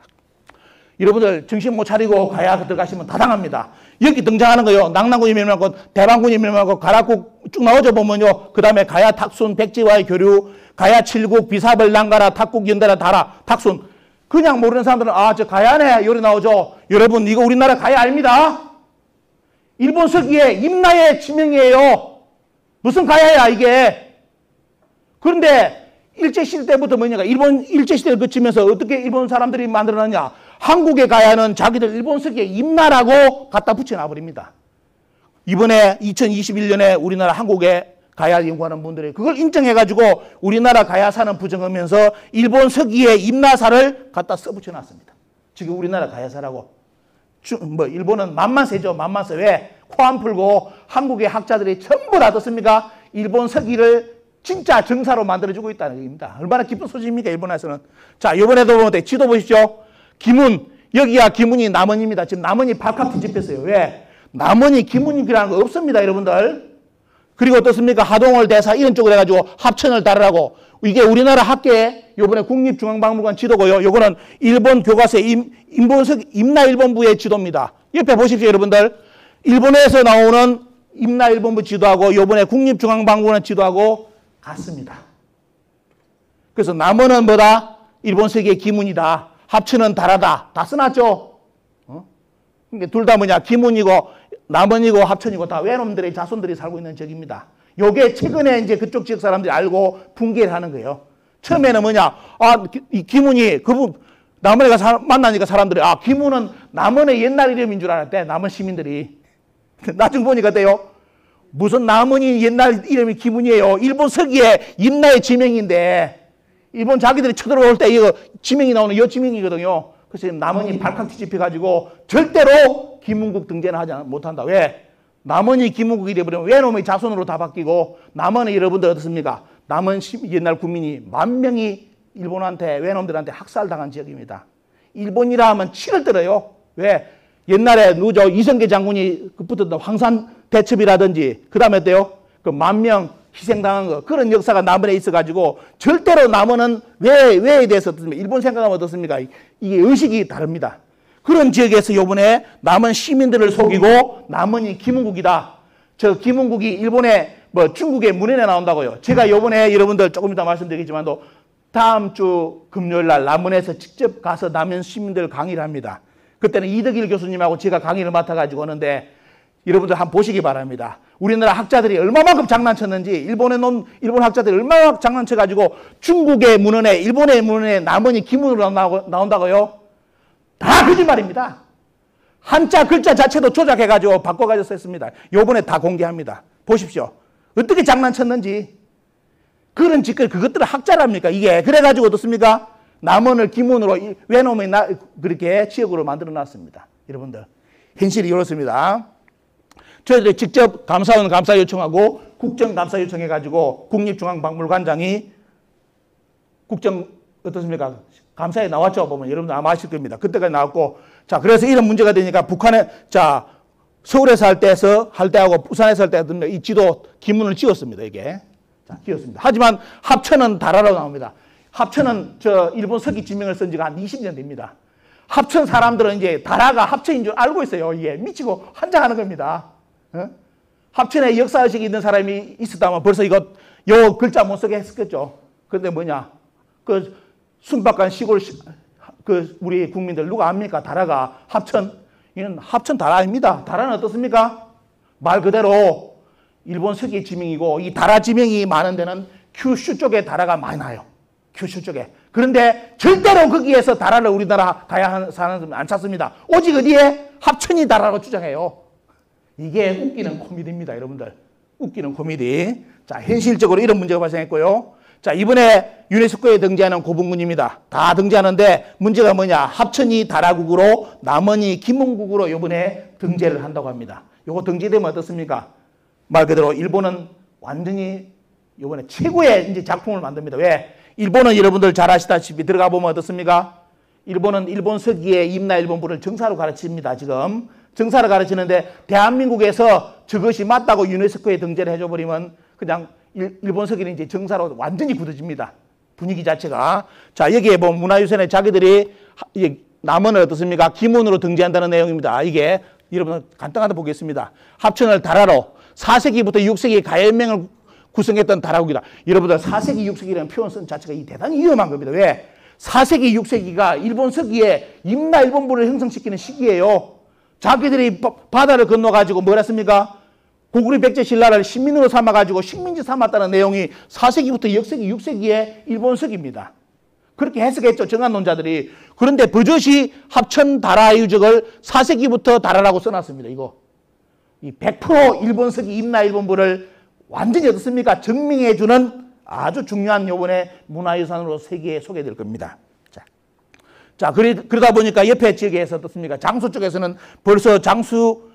여러분들 정신 못 차리고 가야 들어가시면 다 당합니다. 여기 등장하는 거요. 낙랑군이 멸망하고 대방군이 멸망하고 가락국 쭉 나오죠 보면요. 그 다음에 가야 탁순 백지와의 교류 가야 칠국 비사벌 난가라 탁국 연대라 다라 탁순 그냥 모르는 사람들은 아 저 가야네 요리 나오죠. 여러분 이거 우리나라 가야 아닙니다. 일본 서기의 임나의 지명이에요. 무슨 가야야 이게. 그런데 일제시대 때부터 뭐냐가 일본 일제시대를 거치면서 어떻게 일본 사람들이 만들어놨냐. 한국의 가야는 자기들 일본 서기의 임나라고 갖다 붙여놔버립니다. 이번에 2021년에 우리나라 한국의 가야 연구하는 분들이 그걸 인정해가지고 우리나라 가야사는 부정하면서 일본 서기의 임나사를 갖다 써붙여놨습니다. 지금 우리나라 가야사라고. 일본은 만만세죠. 만만세. 왜? 코 안 풀고 한국의 학자들이 전부 다 어떻습니까? 일본 서기를 진짜 정사로 만들어주고 있다는 얘기입니다. 얼마나 기쁜 소식입니까? 일본에서는. 자, 이번에도 지도 보십시오. 기문. 여기가 기문이 남원입니다. 지금 남원이 발칵 뒤집혔어요. 왜? 남원이 기문이라는 거 없습니다. 여러분들. 그리고 어떻습니까? 하동을 대사 이런 쪽으로 해가지고 합천을 따르라고. 이게 우리나라 학계에 요번에 국립중앙박물관 지도고요. 요거는 일본 교과서의 임나일본부의 지도입니다. 옆에 보십시오. 여러분들. 일본에서 나오는 임나일본부 지도하고 요번에 국립중앙박물관 지도하고 같습니다. 그래서 남원은 뭐다? 일본 서기의 기문이다. 합천은 다르다. 다 써놨죠? 그러니까 둘 다 뭐냐? 기문이고 남원이고 합천이고 다 외놈들의 자손들이 살고 있는 지역입니다. 요게 최근에 이제 그쪽 지역 사람들이 알고 붕괴를 하는 거예요. 처음에는 뭐냐? 아, 이 기문이 그분 남원에 가서 만나니까 사람들이 아, 기문은 남원의 옛날 이름인 줄 알았대. 남원 시민들이. 나중 보니까 어때요? 무슨 남원이 옛날 이름이 기문이에요. 일본 서기의 임나의 지명인데 일본 자기들이 쳐들어올 때 이거 지명이 나오는 이 지명이거든요. 그래서 남원이 발칵 뒤집혀가지고 절대로 김문국 등재는 하지 못한다. 왜? 남원이 김문국이 되어버리면 외놈의 자손으로 다 바뀌고 남원의 여러분들 어떻습니까? 남원 옛날 국민이 10,000명이 일본한테 외놈들한테 학살당한 지역입니다. 일본이라 하면 치를 떨어요. 왜? 옛날에 누죠 이성계 장군이 붙었던 황산 대첩이라든지 그 다음에 어때요? 그 10,000명 희생당한 거 그런 역사가 남원에 있어가지고 절대로 남원은 왜에 대해서 어떻습니까? 일본 생각하면 어떻습니까? 이게 의식이 다릅니다. 그런 지역에서 요번에 남원 시민들을 속이고 남원이 김은국이다. 저 김은국이 일본의 중국의 문헌에 나온다고요. 제가 요번에 여러분들 조금 이따 말씀드리겠지만도 다음 주 금요일 날 남원에서 직접 가서 남원 시민들 강의를 합니다. 그때는 이덕일 교수님하고 제가 강의를 맡아가지고 오는데 여러분들 한번 보시기 바랍니다. 우리나라 학자들이 얼마만큼 장난쳤는지 일본 학자들이 얼마나 장난쳐가지고 중국의 문헌에 일본의 문헌에 남원이 김문으로 나온다고요? 다 거짓말입니다. 한자 글자 자체도 조작해가지고 바꿔가지고 썼습니다. 요번에 다 공개합니다. 보십시오. 어떻게 장난쳤는지. 그런 짓거리 그것들은 학자랍니까 이게. 그래가지고 어떻습니까? 남원을 김문으로 외놈의 그렇게 지역으로 만들어놨습니다. 여러분들 현실이 이렇습니다. 저희들이 직접 감사 요청하고 국정감사 요청해가지고 국립중앙박물관장이 어떻습니까? 감사에 나왔죠. 보면 여러분들 아마 아실 겁니다. 그때까지 나왔고, 자, 그래서 이런 문제가 되니까 북한에, 자, 서울에서 할 때하고 부산에서 할 때 이 지도 기문을 지었습니다. 이게. 자, 지었습니다. 하지만 합천은 다라로 나옵니다. 합천은 일본 서기 지명을 쓴 지가 한 20년 됩니다. 합천 사람들은 이제 다라가 합천인 줄 알고 있어요. 이게 미치고 환장하는 겁니다. 합천에 역사의식이 있는 사람이 있었다면 벌써 요 글자 못 쓰게 했었겠죠. 그런데 뭐냐. 순박한 시골, 우리 국민들 누가 압니까? 다라가 합천. 이는 합천 다라입니다. 다라는 어떻습니까? 말 그대로 일본 서기 지명이고 이 다라 지명이 많은 데는 큐슈 쪽에 다라가 많이 나요. 큐슈 쪽에. 그런데 절대로 거기에서 다라를 우리나라 가야 하는 사람은 안 찾습니다. 오직 어디에? 합천이 다라로 주장해요. 이게 웃기는 코미디입니다, 여러분들. 웃기는 코미디. 자, 현실적으로 이런 문제가 발생했고요. 자, 이번에 유네스코에 등재하는 고분군입니다. 다 등재하는데 문제가 뭐냐? 합천이 다라국으로 남원이 김은국으로 이번에 등재를 한다고 합니다. 요거 등재되면 어떻습니까? 말 그대로 일본은 완전히 이번에 최고의 이제 작품을 만듭니다. 왜? 일본은 여러분들 잘 아시다시피 들어가 보면 어떻습니까? 일본은 일본 서기에 임나일본부를 정사로 가르칩니다. 지금 정사를 가르치는데 대한민국에서 저것이 맞다고 유네스코에 등재를 해줘버리면 그냥 일본 서기는 이제 정사로 완전히 굳어집니다. 분위기 자체가. 자, 여기에 보면 문화유산에 자기들이 남원을 어떻습니까? 기문으로 등재한다는 내용입니다. 이게 여러분 간단하게 보겠습니다. 합천을 다라로 4세기부터 6세기 가열명을 구성했던 다라국이다. 여러분들 4세기 6세기라는 표현 쓴 자체가 대단히 위험한 겁니다. 왜? 4세기 6세기가 일본 서기에 임나일본부를 형성시키는 시기예요. 자기들이 바다를 건너가지고 뭘 했습니까? 고구려 백제 신라를 식민으로 삼아가지고 식민지 삼았다는 내용이 4세기부터 6세기의 일본 서기입니다. 그렇게 해석했죠. 정한론자들이. 그런데 버젓이 합천 다라 유적을 4세기부터 다라라고 써놨습니다. 이거. 이 100% 일본 서기 임나일본부를 완전히 어떻습니까? 증명해주는 아주 중요한 요번에 문화유산으로 세계에 소개될 겁니다. 자, 그러다 보니까 옆에 지역에서 어떻습니까? 장수 쪽에서는 벌써 장수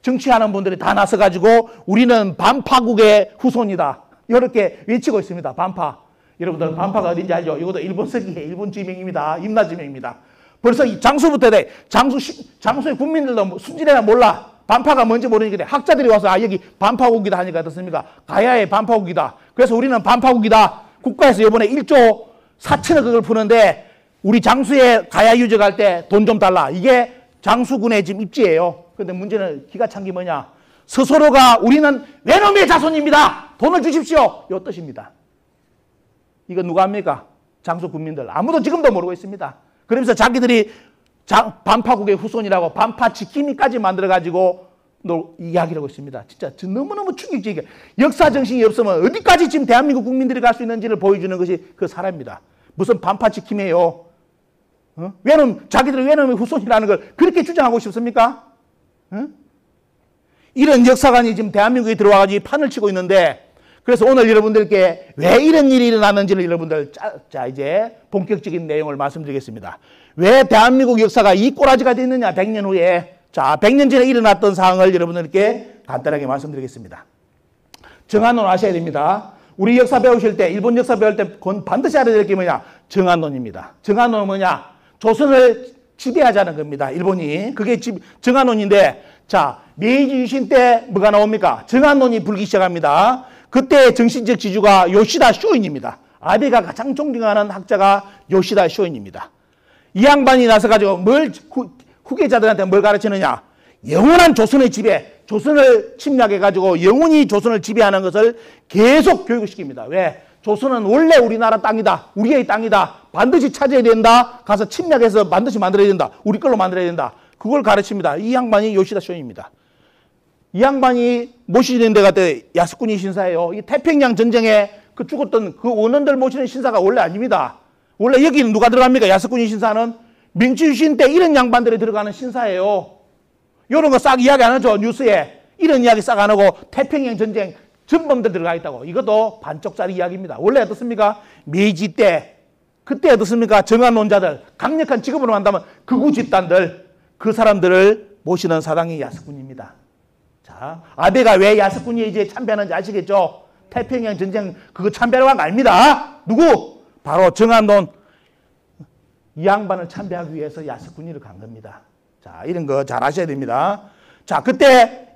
정치하는 분들이 다 나서가지고 우리는 반파국의 후손이다. 이렇게 외치고 있습니다. 반파. 여러분들 반파가 어딘지 알죠? 이것도 일본 서기의 일본 지명입니다. 임나 지명입니다. 벌써 이 장수부터 장수의 국민들도 순진해나 몰라. 반파가 뭔지 모르니까 학자들이 와서 여기 반파국이다 하니까 어떻습니까? 가야의 반파국이다. 그래서 우리는 반파국이다. 국가에서 이번에 1조 4천억을 푸는데 우리 장수의 가야 유적할 때 돈 좀 달라. 이게 장수군의 지금 입지예요. 그런데 문제는 기가 찬 게 뭐냐? 스스로가 우리는 외놈의 자손입니다. 돈을 주십시오. 이 뜻입니다. 이거 누가 합니까? 장수 국민들. 아무도 지금도 모르고 있습니다. 그러면서 자기들이 반파국의 후손이라고 반파 지킴이까지 만들어가지고 이야기를 하고 있습니다. 진짜 너무너무 충격적이에요. 역사 정신이 없으면 어디까지 지금 대한민국 국민들이 갈 수 있는지를 보여주는 것이 그 사람입니다. 무슨 반파 지킴이에요. 자기들이 외놈의 후손이라는 걸 그렇게 주장하고 싶습니까? 이런 역사관이 지금 대한민국에 들어와가지고 판을 치고 있는데, 그래서 오늘 여러분들께 왜 이런 일이 일어났는지를 여러분들 이제 본격적인 내용을 말씀드리겠습니다. 왜 대한민국 역사가 이 꼬라지가 됐느냐, 100년 후에. 자, 100년 전에 일어났던 상황을 여러분들께 간단하게 말씀드리겠습니다. 정한론 아셔야 됩니다. 우리 역사 배우실 때, 일본 역사 배울 때 반드시 알아야 될 게 뭐냐? 정한론입니다. 정한론은 뭐냐? 조선을 지배하자는 겁니다. 일본이. 그게 정한론인데, 자, 메이지 유신 때 뭐가 나옵니까? 정한론이 불기 시작합니다. 그때의 정신적 지주가 요시다 쇼인입니다. 아베가 가장 존경하는 학자가 요시다 쇼인입니다. 이 양반이 나서가지고 후계자들한테 뭘 가르치느냐? 영원한 조선의 지배, 조선을 침략해가지고 영원히 조선을 지배하는 것을 계속 교육을 시킵니다. 왜? 조선은 원래 우리나라 땅이다. 우리의 땅이다. 반드시 찾아야 된다. 가서 침략해서 반드시 만들어야 된다. 우리 걸로 만들어야 된다. 그걸 가르칩니다. 이 양반이 요시다 쇼인입니다. 이 양반이 모시는 데가 야스쿠니 신사예요. 이 태평양 전쟁에 그 죽었던 그 원원들 모시는 신사가 원래 아닙니다. 원래 여기는 누가 들어갑니까? 야스쿠니 신사는明治維新때 이런 양반들이 들어가는 신사예요. 이런 거 싹 이야기 안 하죠. 뉴스에. 이런 이야기 싹 안 하고 태평양 전쟁 전범들 들어가 있다고. 이것도 반쪽짜리 이야기입니다. 원래 어떻습니까? 메이지 때 그때 어떻습니까? 정한론자들 강력한 직업으로 한다면 극우 집단들 그 사람들을 모시는 사당이 야스쿠니입니다. 자, 아베가 왜 야스쿠니에 이제 참배하는지 아시겠죠? 태평양 전쟁 그거 참배하러 간 거 아닙니다. 누구? 바로 정한론 이 양반을 참배하기 위해서 야스쿠니를 간 겁니다. 자, 이런 거 잘 아셔야 됩니다. 자, 그때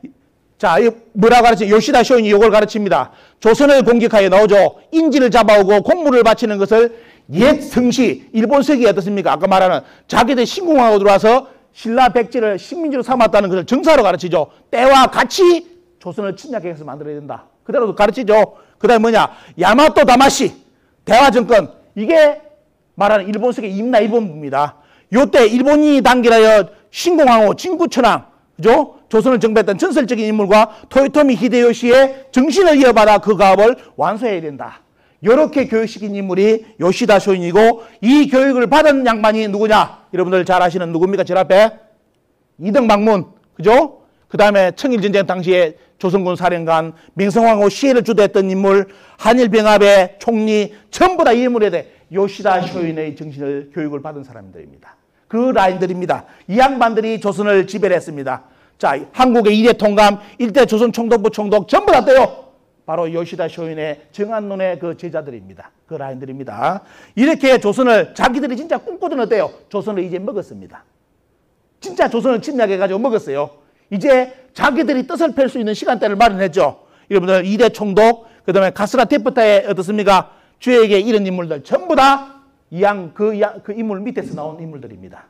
자, 뭐라고 가르치? 요시다 쇼인이 이걸 가르칩니다. 조선을 공격하여 나오죠. 인지를 잡아오고 공물을 바치는 것을 옛 성시, 일본석이 어떻습니까? 아까 말하는 자기들 신공하고 들어와서 신라 백제를 식민지로 삼았다는 것을 정사로 가르치죠. 때와 같이 조선을 침략해서 만들어야 된다. 그대로 가르치죠. 그 다음에 뭐냐? 야마토 다마시, 대화정권. 이게 말하는 일본석의 임나일본부입니다. 요때 일본이 단결하여 신공항호, 진구천왕, 그죠? 조선을 정배했던 전설적인 인물과 토요토미 히데요시의 정신을 이어받아 그 가업을 완수해야 된다. 이렇게 교육시킨 인물이 요시다 쇼인이고 이 교육을 받은 양반이 누구냐? 여러분들 잘 아시는 누굽니까? 제 앞에 이등박문, 그죠? 그 다음에 청일전쟁 당시에 조선군 사령관, 명성황후 시해를 주도했던 인물, 한일병합의 총리, 전부 다 이 인물에 대해 요시다 쇼인의 정신을 교육을 받은 사람들입니다. 그 라인들입니다. 이 양반들이 조선을 지배를 했습니다. 자, 한국의 2대 통감, 1대 조선 총독부 총독 전부 다 떼요. 바로 요시다 쇼인의 정한론의 그 제자들입니다. 그 라인들입니다. 이렇게 조선을 자기들이 진짜 꿈꾸던 어때요? 조선을 이제 먹었습니다. 진짜 조선을 침략해가지고 먹었어요. 이제 자기들이 뜻을 펼 수 있는 시간대를 마련했죠. 여러분들 2대 총독, 그 다음에 가스라 테프타의 어떻습니까? 주에게 이런 인물들 전부 다 그 인물 밑에서 나온 인물들입니다.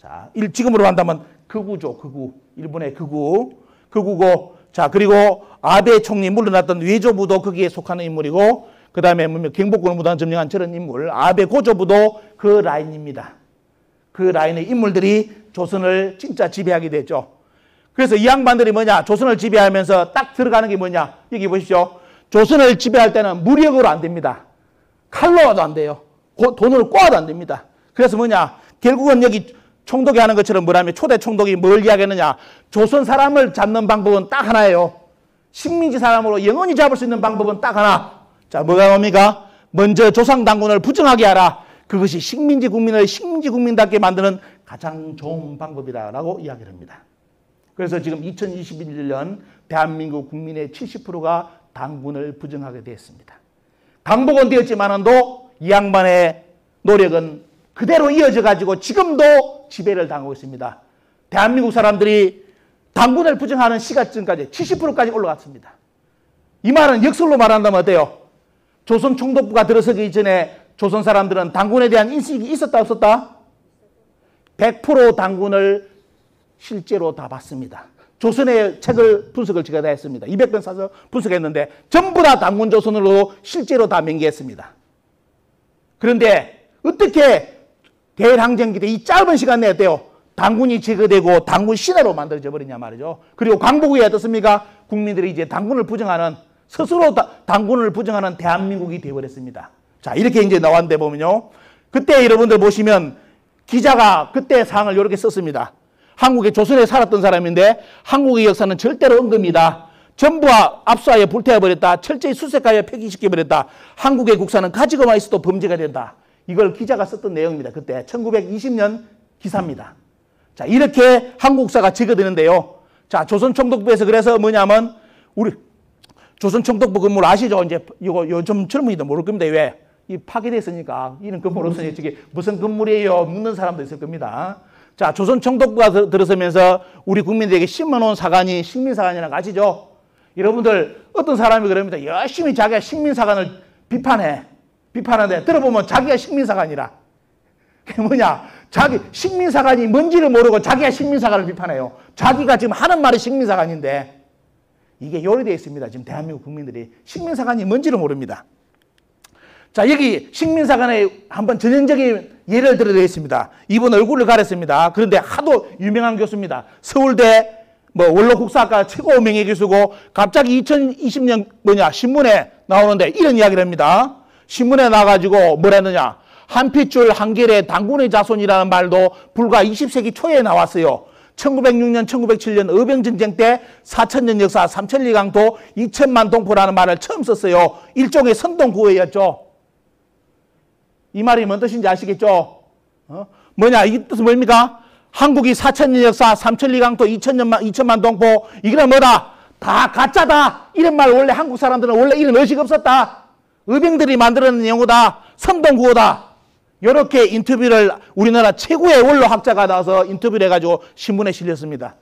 자, 지금으로 한다면 극우죠, 극우. 일본의 극우고, 자, 그리고 아베 총리 물러났던 외조부도 거기에 속하는 인물이고, 그 다음에 경복궁을 무단 점령한 저런 인물, 아베 고조부도 그 라인입니다. 그 라인의 인물들이 조선을 진짜 지배하게 됐죠. 그래서 이 양반들이 뭐냐? 조선을 지배하면서 딱 들어가는 게 뭐냐? 여기 보십시오. 조선을 지배할 때는 무력으로 안 됩니다. 칼로 와도 안 돼요. 돈으로 꼬아도 안 됩니다. 그래서 뭐냐? 결국은 여기 총독이 하는 것처럼 뭐라면 초대 총독이 뭘 이야기하느냐? 조선 사람을 잡는 방법은 딱 하나예요. 식민지 사람으로 영원히 잡을 수 있는 방법은 딱 하나. 자, 뭐가 뭡니까? 먼저 조상 당군을 부정하게 하라. 그것이 식민지 국민을 식민지 국민답게 만드는 가장 좋은 방법이다라고 이야기를 합니다. 그래서 지금 2021년 대한민국 국민의 70%가 당군을 부정하게 되었습니다. 강복은 되었지만도 이 양반의 노력은 그대로 이어져 가지고 지금도 지배를 당하고 있습니다. 대한민국 사람들이 당군을 부정하는 시가점까지 70%까지 올라갔습니다. 이 말은 역설로 말한다면 어때요? 조선 총독부가 들어서기 전에 조선 사람들은 당군에 대한 인식이 있었다 없었다? 100% 당군을 실제로 다 봤습니다. 조선의 책을 분석을 제가 다 했습니다. 200편 사서 분석했는데 전부 다 당군 조선으로 실제로 다 명기했습니다. 그런데 어떻게 대일항쟁기 때 이 짧은 시간 내에 어때요? 당군이 제거되고 당군 신화로 만들어져 버리냐 말이죠. 그리고 광복이 어떻습니까? 국민들이 이제 당군을 부정하는 스스로 당군을 부정하는 대한민국이 되어버렸습니다. 자, 이렇게 이제 나왔는데 보면요. 그때 여러분들 보시면 기자가 그때 상을 이렇게 썼습니다. 한국에 조선에 살았던 사람인데 한국의 역사는 절대로 언급이다. 전부 압수하여 불태워버렸다. 철저히 수색하여 폐기시켜버렸다. 한국의 국사는 가지고만 있어도 범죄가 된다. 이걸 기자가 썼던 내용입니다. 그때 1920년 기사입니다. 자, 이렇게 한국사가 제거되는데요. 자, 조선 총독부에서 그래서 뭐냐면 우리 조선 총독부 건물 아시죠? 이제 이거 요즘 젊은이도 모를 겁니다. 왜? 이 파괴됐으니까 이런 건물 없으니 저게 무슨 건물이에요? 묻는 사람도 있을 겁니다. 자, 조선 총독부가 들어서면서 우리 국민들에게 심어놓은 사관이 식민사관이라는 거 아시죠? 여러분들 어떤 사람이 그럽니다. 열심히 자기가 식민사관을 비판하는데 들어보면 자기가 식민사관이라. 그게 뭐냐? 자기 식민사관이 뭔지를 모르고 자기가 식민사관을 비판해요. 자기가 지금 하는 말이 식민사관인데 이게 요리되어 있습니다. 지금 대한민국 국민들이 식민사관이 뭔지를 모릅니다. 자, 여기 식민사관의 한번 전형적인 예를 들어드리겠습니다. 이분 얼굴을 가렸습니다. 그런데 하도 유명한 교수입니다. 서울대 원로국사학과 최고 명예교수고 갑자기 2020년 신문에 나오는데 이런 이야기를 합니다. 신문에 나와가지고 뭐라 했느냐. 한핏줄 한결의 당군의 자손이라는 말도 불과 20세기 초에 나왔어요. 1906년, 1907년 의병전쟁 때 4천년 역사, 삼천리 강토, 2천만 동포라는 말을 처음 썼어요. 일종의 선동구호였죠. 이 말이 뭔 뜻인지 아시겠죠? 뭐냐, 이 뜻은 뭡니까? 한국이 4천년 역사, 삼천리 강토, 2천만 동포, 이거는 뭐다? 다 가짜다. 이런 말 원래 한국 사람들은 원래 이런 의식 없었다. 의병들이 만들어낸 용어다. 선동구호다. 이렇게 인터뷰를 우리나라 최고의 원로학자가 나와서 인터뷰를 해가지고 신문에 실렸습니다.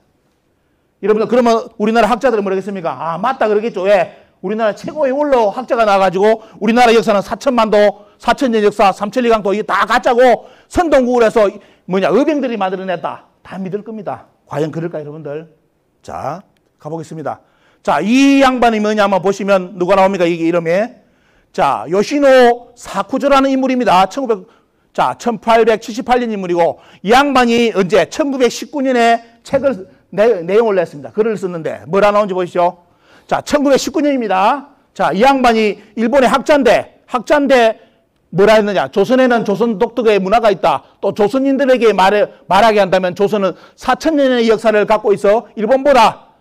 여러분들 그러면 우리나라 학자들은 뭐라겠습니까? 아 맞다 그러겠죠. 왜? 우리나라 최고의 원로학자가 나와가지고 우리나라 역사는 4천만도 4천년 역사, 삼천리 강도 이게 다 가짜고 선동구호에서 의병들이 만들어냈다. 다 믿을 겁니다. 과연 그럴까요, 여러분들? 자, 가보겠습니다. 자, 이 양반이 뭐냐면 보시면 누가 나옵니까? 이게 이름이. 자, 요시노 사쿠조라는 인물입니다. 1878년 인물이고 이 양반이 언제? 1919년에 책을 내용을 냈습니다. 글을 썼는데 뭐라 나온지 보시죠. 자, 1919년입니다. 자, 이 양반이 일본의 학자인데 뭐라 했느냐. 조선에는 조선 독특의 문화가 있다. 또 조선인들에게 말하게 한다면 조선은 4천년의 역사를 갖고 있어 일본보다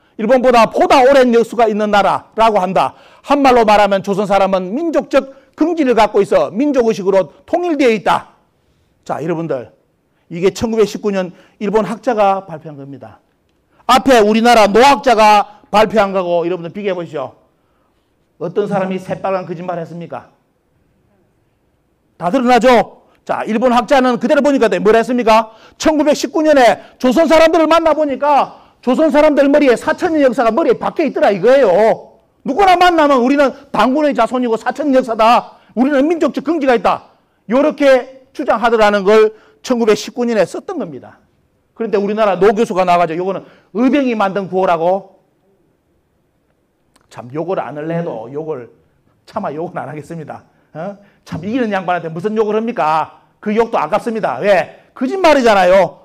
보다 오랜 역사가 있는 나라라고 한다. 한말로 말하면 조선 사람은 민족적 긍지를 갖고 있어 민족의식으로 통일되어 있다. 자, 여러분들 이게 1919년 일본 학자가 발표한 겁니다. 앞에 우리나라 노학자가 발표한 거고 여러분들 비교해 보시죠. 어떤 사람이 새빨간 거짓말 했습니까? 다 드러나죠? 자, 일본 학자는 그대로 보니까 뭐라 했습니까? 1919년에 조선 사람들을 만나보니까 조선 사람들 머리에 4천년 역사가 머리에 박혀 있더라 이거예요. 누구나 만나면 우리는 당군의 자손이고 4천년 역사다. 우리는 민족적 긍지가 있다. 이렇게 주장하더라는 걸 1919년에 썼던 겁니다. 그런데 우리나라 노 교수가 나와가지고 이거는 의병이 만든 구호라고. 참 욕을 안 할래 해도 차마 욕은 안 하겠습니다. 참 이기는 양반한테 무슨 욕을 합니까? 그 욕도 아깝습니다. 왜? 거짓말이잖아요.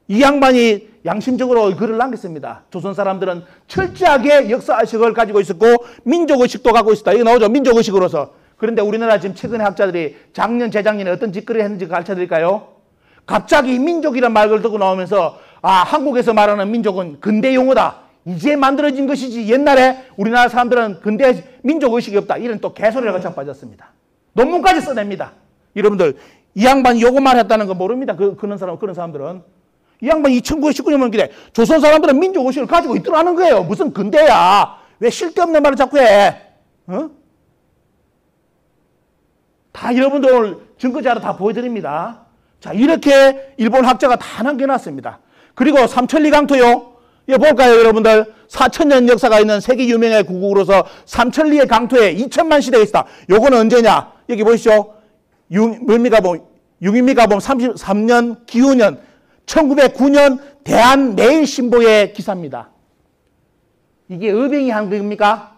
이 양반이 양심적으로 글을 남겼습니다. 조선 사람들은 철저하게 역사의식을 가지고 있었고 민족의식도 갖고 있었다. 이거 나오죠. 민족의식으로서. 그런데 우리나라 지금 최근에 학자들이 작년, 재작년에 어떤 짓거리를 했는지 가르쳐드릴까요? 갑자기 민족이란 말을 듣고 나오면서 한국에서 말하는 민족은 근대 용어다. 이제 만들어진 것이지 옛날에 우리나라 사람들은 근대 민족의식이 없다. 이런 또 개소리를 거쳐 빠졌습니다. 논문까지 써냅니다. 여러분들 이 양반이 요것만 했다는 거 모릅니다. 그런 사람들은. 이 양반이 1919년만 기대 조선 사람들은 민족의식을 가지고 있더라는 거예요. 무슨 근대야. 왜 쓸데없는 말을 자꾸 해. 다 여러분들 오늘 증거자료 다 보여드립니다. 자, 이렇게 일본 학자가 다 남겨놨습니다. 그리고 삼천리 강토요. 이거 볼까요, 여러분들? 4천년 역사가 있는 세계 유명의 국으로서 삼천리의 강토에 2천만 시대가 있다. 요거는 언제냐? 여기 보시죠. 유민미가봄 33년 기후년 1909년 대한매일신보의 기사입니다. 이게 의병이 한 겁니까?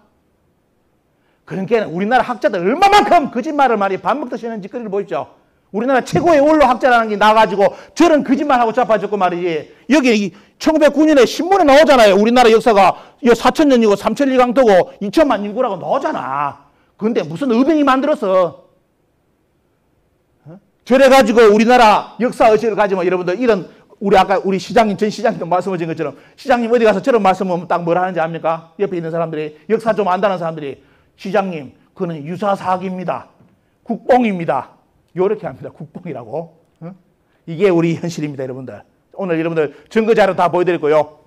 그러니까 우리나라 학자들 얼마만큼 거짓말을 많이 밥 먹듯이 하는 짓거리를 보십시오. 우리나라 최고의 원로 학자라는 게 나와가지고 저런 거짓말하고 자빠졌고 말이지. 여기 1909년에 신문에 나오잖아요. 우리나라 역사가 4천년이고 3천리 강토고 2천만 인구라고 나오잖아. 근데 무슨 의병이 만들었어. 저래가지고 우리나라 역사의식을 가지면 여러분들 이런 우리 시장님, 전 시장님도 말씀하신 것처럼 시장님 어디 가서 저런 말씀하면 딱 뭐라 하는지 압니까? 옆에 있는 사람들이 역사 좀 안다는 사람들이 시장님 그는 유사사학입니다. 국뽕입니다. 요렇게 합니다. 국뽕이라고. 이게 우리 현실입니다, 여러분들. 오늘 여러분들 증거자료 다 보여드렸고요.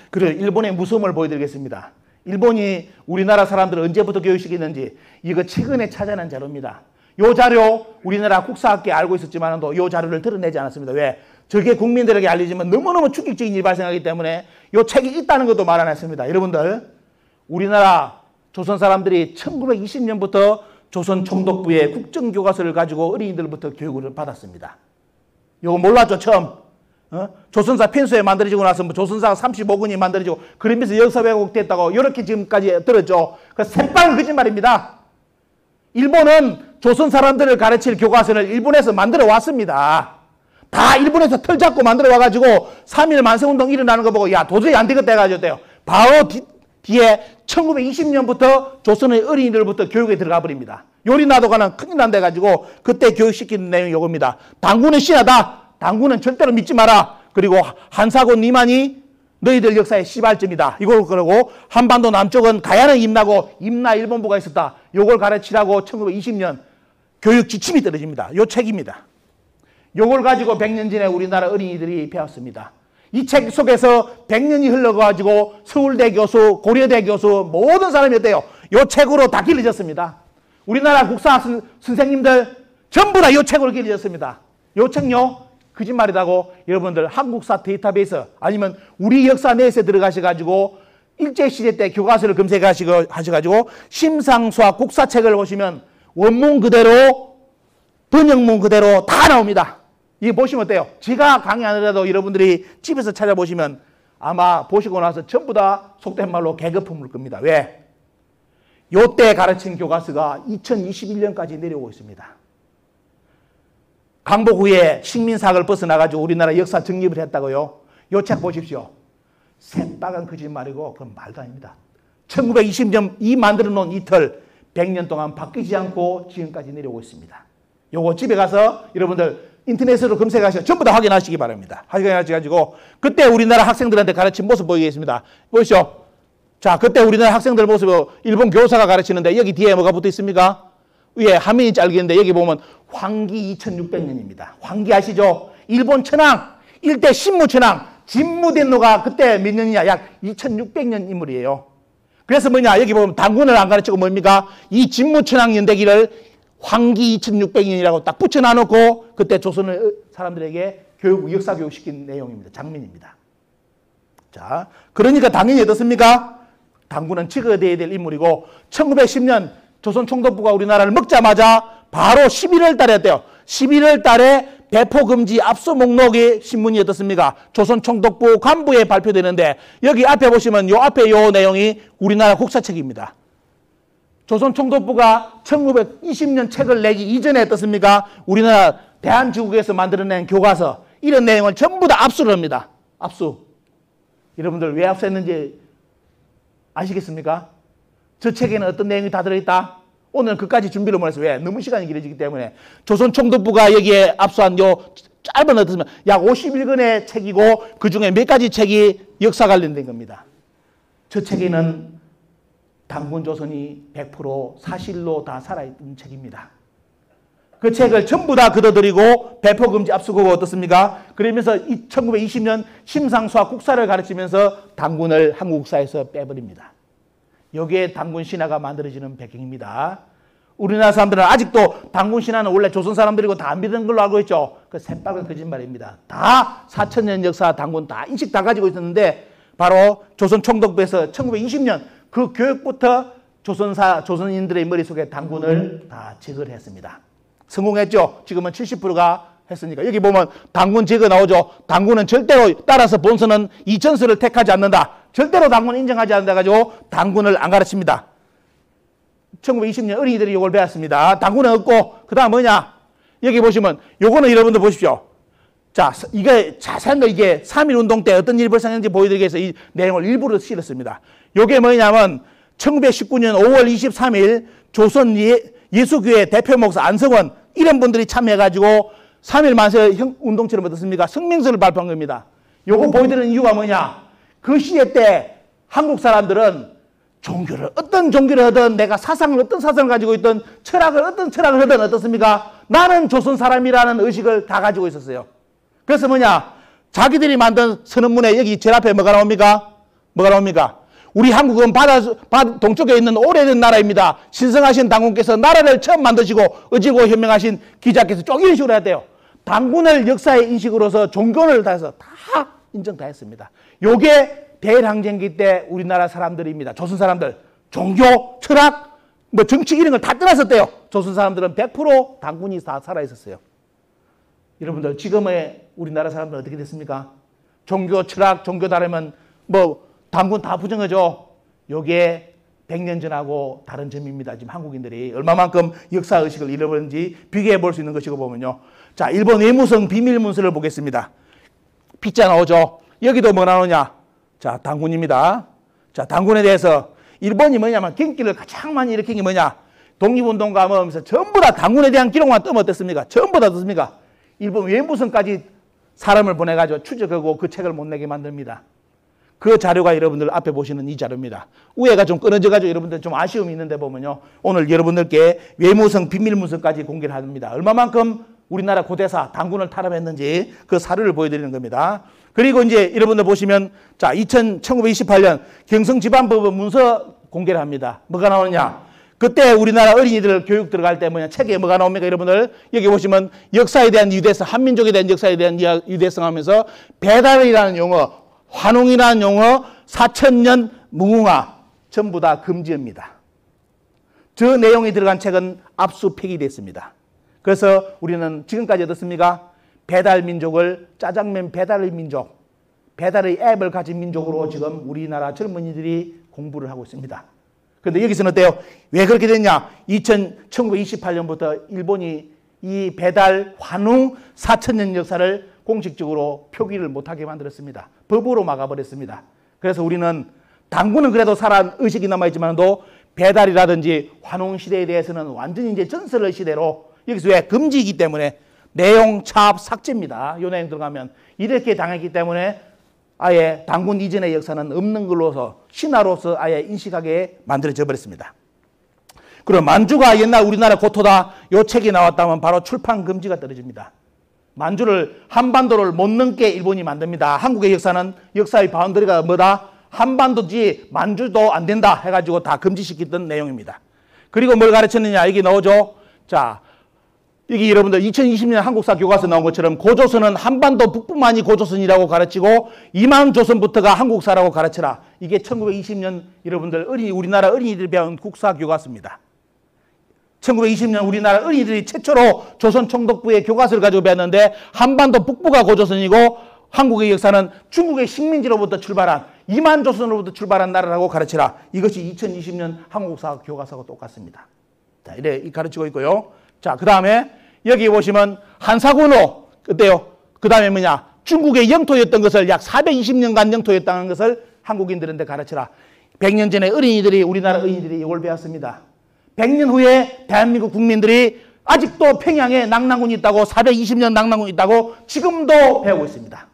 그리고 일본의 무서움을 보여드리겠습니다. 일본이 우리나라 사람들을 언제부터 교육시켰는지 이거 최근에 찾아낸 자료입니다. 요 자료 우리나라 국사학계 알고 있었지만도 요 자료를 드러내지 않았습니다. 왜? 저게 국민들에게 알려지면 너무너무 충격적인 일이 발생하기 때문에 요 책이 있다는 것도 말 안 했습니다. 여러분들 우리나라 조선 사람들이 1920년부터 조선 총독부의 국정교과서를 가지고 어린이들부터 교육을 받았습니다. 이거 몰랐죠, 처음? 조선사 편수에 만들어지고 나서 뭐 조선사가 35권이 만들어지고 그러면서 역사 왜곡됐다고 이렇게 지금까지 들었죠. 그 새빨간 거짓말입니다. 일본은 조선 사람들을 가르칠 교과서를 일본에서 만들어 왔습니다. 다 일본에서 털 잡고 만들어 와가지고 3.1 만세운동 일어나는 거 보고 야 도저히 안 되겠다 해가지고 돼요. 바로 뒤에 1920년부터 조선의 어린이들부터 교육에 들어가 버립니다. 요리 놔두고는 큰일 난다 해가지고 그때 교육시키는 내용이 이겁니다. 당군은 신하다. 당군은 절대로 믿지 마라. 그리고 한사고 니만이 너희들 역사의 시발점이다. 이걸 그러고 한반도 남쪽은 가야는 임나고 임나 일본부가 있었다. 요걸 가르치라고 1920년 교육 지침이 떨어집니다. 요 책입니다. 요걸 가지고 100년 전에 우리나라 어린이들이 배웠습니다. 이 책 속에서 100년이 흘러가지고 서울대 교수, 고려대 교수 모든 사람이 어때요? 요 책으로 다 길러졌습니다. 우리나라 국사 선생님들 전부 다 요 책으로 길러졌습니다. 요 책요 거짓말이라고 여러분들 한국사 데이터베이스 아니면 우리 역사 내에서 들어가셔가지고 일제시대 때 교과서를 검색하셔가지고 심상수학 국사책을 보시면 원문 그대로 번역문 그대로 다 나옵니다. 이거 보시면 어때요? 제가 강의 안 하더라도 여러분들이 집에서 찾아보시면 아마 보시고 나서 전부 다 속된 말로 개거품을 겁니다. 왜? 요때 가르친 교과서가 2021년까지 내려오고 있습니다. 강복 후에 식민사학을 벗어나가지고 우리나라 역사 정립을 했다고요. 요 책 보십시오. 새빨간 거짓말이고 그건 말도 아닙니다. 1920년 이 만들어 놓은 이틀 100년 동안 바뀌지 않고 지금까지 내려오고 있습니다. 요거 집에 가서 여러분들 인터넷으로 검색하셔서 전부 다 확인하시기 바랍니다. 확인하셔가지고 그때 우리나라 학생들한테 가르친 모습 보이겠습니다. 보시죠. 자, 그때 우리나라 학생들 모습을 일본 교사가 가르치는데 여기 뒤에 뭐가 붙어 있습니까? 위에 화면이 짧겠는데 여기 보면 황기 2600년입니다. 황기 아시죠? 일본 천황, 일대 신무 천황, 진무덴노가 그때 몇 년이냐? 약 2600년 인물이에요. 그래서 뭐냐? 여기 보면 당군을 안 가르치고 뭡니까? 이 진무 천황 연대기를 황기 2600년이라고 딱 붙여놔놓고 그때 조선의 사람들에게 역사 교육 시킨 내용입니다. 장면입니다. 자, 그러니까 당연히 어떻습니까? 당군은 찍어내야 될 인물이고 1910년 조선 총독부가 우리나라를 먹자마자 바로 11월 달에 했대요. 11월 달에 배포금지 압수 목록의 신문이 어떻습니까? 조선 총독부 간부에 발표되는데 여기 앞에 보시면 요 앞에 요 내용이 우리나라 국사책입니다. 조선 총독부가 1920년 책을 내기 이전에 어떻습니까? 우리나라 대한제국에서 만들어낸 교과서 이런 내용을 전부 다 압수를 합니다. 압수. 여러분들 왜 압수했는지 아시겠습니까? 저 책에는 어떤 내용이 다 들어있다? 오늘 그까지 준비를 못해서 왜? 너무 시간이 길어지기 때문에 조선 총독부가 여기에 압수한 요 짧은 어떻습니까? 약 51권의 책이고 그 중에 몇 가지 책이 역사 관련된 겁니다. 저 책에는 당군 조선이 100% 사실로 다 살아있던 책입니다. 그 책을 전부 다 걷어들이고 배포금지 압수하고 어떻습니까? 그러면서 1920년 심상수학 국사를 가르치면서 당군을 한국사에서 빼버립니다. 여기에 당군 신화가 만들어지는 배경입니다. 우리나라 사람들은 아직도 당군 신화는 원래 조선 사람들이고 다 안 믿는 걸로 알고 있죠. 그 새빨간 거짓말입니다. 다 4000년 역사 당군 다 인식 다 가지고 있었는데 바로 조선 총독부에서 1920년 그 교육부터 조선인들의 머릿속에 당군을 다 제거를 했습니다. 성공했죠. 지금은 70%가 했으니까. 여기 보면 당군 제거 나오죠. 당군은 절대로 따라서 본선은 이천수를 택하지 않는다. 절대로 당군 인정하지 않는다 가지고 당군을 안 가르칩니다. 1920년 어린이들이 이걸 배웠습니다. 당군은 없고 그 다음 뭐냐? 여기 보시면 요거는 여러분들 보십시오. 자, 이게 자세한 거 이게 3.1 운동 때 어떤 일이 발생했는지 보여드리기 위해서 이 내용을 일부러 실었습니다. 요게 뭐냐면 1919년 5월 23일 조선 예수교회 대표 목사 안성원 이런 분들이 참여해가지고 3.1 만세 운동처럼 어떻습니까? 성명서를 발표한 겁니다. 요거 보여드리는 이유가 뭐냐? 그 시대 때 한국 사람들은 종교를 어떤 종교를 하든 내가 사상을 어떤 사상을 가지고 있든 철학을 어떤 철학을 하든 어떻습니까? 나는 조선 사람이라는 의식을 다 가지고 있었어요. 그래서 뭐냐? 자기들이 만든 선언문에 여기 제일 앞에 뭐가 나옵니까? 뭐가 나옵니까? 우리 한국은 바다 동쪽에 있는 오래된 나라입니다. 신성하신 당군께서 나라를 처음 만드시고 의지고 현명하신 기자께서 쭉 이런 식으로 해야 돼요. 당군을 역사의 인식으로서 종교를 다해서 다 인정 다 했습니다. 요게 대일항쟁기 때 우리나라 사람들입니다. 조선 사람들. 종교, 철학, 뭐 정치 이런 걸 다 떠났었대요. 조선 사람들은 100% 당군이 다 살아있었어요. 여러분들 지금의 우리나라 사람들은 어떻게 됐습니까? 종교, 철학, 종교 다르면 뭐 당군 다 부정하죠. 요게 100년 전하고 다른 점입니다. 지금 한국인들이 얼마만큼 역사의식을 잃어버린지 비교해 볼 수 있는 것이고 보면요. 자, 일본 외무성 비밀문서를 보겠습니다. 피자 나오죠. 여기도 뭐 나오냐? 자, 당군입니다. 자, 당군에 대해서 일본이 뭐냐면 경기를 가장 많이 일으킨 게 뭐냐? 독립운동가 뭐 하면서 전부 다 당군에 대한 기록만 뜨면 어떻습니까? 전부 다 어떻습니까? 일본 외무성까지 사람을 보내가지고 추적하고 그 책을 못 내게 만듭니다. 그 자료가 여러분들 앞에 보시는 이 자료입니다. 위에가 좀 끊어져가지고 여러분들 좀 아쉬움이 있는데 보면요. 오늘 여러분들께 외무성 비밀문서까지 공개를 합니다. 얼마만큼 우리나라 고대사 당군을 탈압했는지 그 사료를 보여드리는 겁니다. 그리고 이제 여러분들 보시면 자 1928년 경성지방법원 문서 공개를 합니다. 뭐가 나오느냐? 그때 우리나라 어린이들 교육 들어갈 때 뭐냐 책에 뭐가 나옵니까 여러분들? 여기 보시면 역사에 대한 유대성, 한민족에 대한 역사에 대한 유대성 하면서 배달이라는 용어, 환웅이라는 용어, 4000년 무궁화 전부 다 금지입니다. 저 내용이 들어간 책은 압수 폐기됐습니다. 그래서 우리는 지금까지 어떻습니까? 배달민족을 짜장면 배달의 민족, 배달의 앱을 가진 민족으로 지금 우리나라 젊은이들이 공부를 하고 있습니다. 그런데 여기서는 어때요? 왜 그렇게 됐냐? 1928년부터 일본이 이 배달 환웅 4000년 역사를 공식적으로 표기를 못하게 만들었습니다. 법으로 막아버렸습니다. 그래서 우리는 당군은 그래도 살아 의식이 남아있지만도 배달이라든지 환웅 시대에 대해서는 완전히 이제 전설의 시대로 여기서 왜 금지이기 때문에 내용 차압 삭제입니다. 이 내용 들어가면 이렇게 당했기 때문에 아예 당군 이전의 역사는 없는 걸로서 신화로서 아예 인식하게 만들어져 버렸습니다. 그리고 만주가 옛날 우리나라 고토다 이 책이 나왔다면 바로 출판 금지가 떨어집니다. 만주를 한반도를 못 넘게 일본이 만듭니다. 한국의 역사는 역사의 바운더리가 뭐다? 한반도지 만주도 안 된다 해가지고 다 금지시켰던 내용입니다. 그리고 뭘 가르쳤느냐 여기 나오죠. 자 여기 여러분들 2020년 한국사 교과서 나온 것처럼 고조선은 한반도 북부만이 고조선이라고 가르치고 이만조선부터가 한국사라고 가르쳐라. 이게 1920년 여러분들 우리나라 어린이들이 배운 국사 교과서입니다. 1920년 우리나라 어린이들이 최초로 조선 총독부의 교과서를 가지고 배웠는데 한반도 북부가 고조선이고 한국의 역사는 중국의 식민지로부터 출발한 이만조선으로부터 출발한 나라라고 가르치라. 이것이 2020년 한국사 교과서하고 똑같습니다. 자, 이래 가르치고 있고요. 자, 그 다음에 여기 보시면 한사군호 어때요? 그 다음에 뭐냐? 중국의 영토였던 것을 약 420년간 영토였다는 것을 한국인들한테 가르쳐라. 100년 전에 우리나라 어린이들이 이걸 배웠습니다. 100년 후에 대한민국 국민들이 아직도 평양에 낙랑군이 있다고 420년 낙랑군이 있다고 지금도 배우고 있습니다.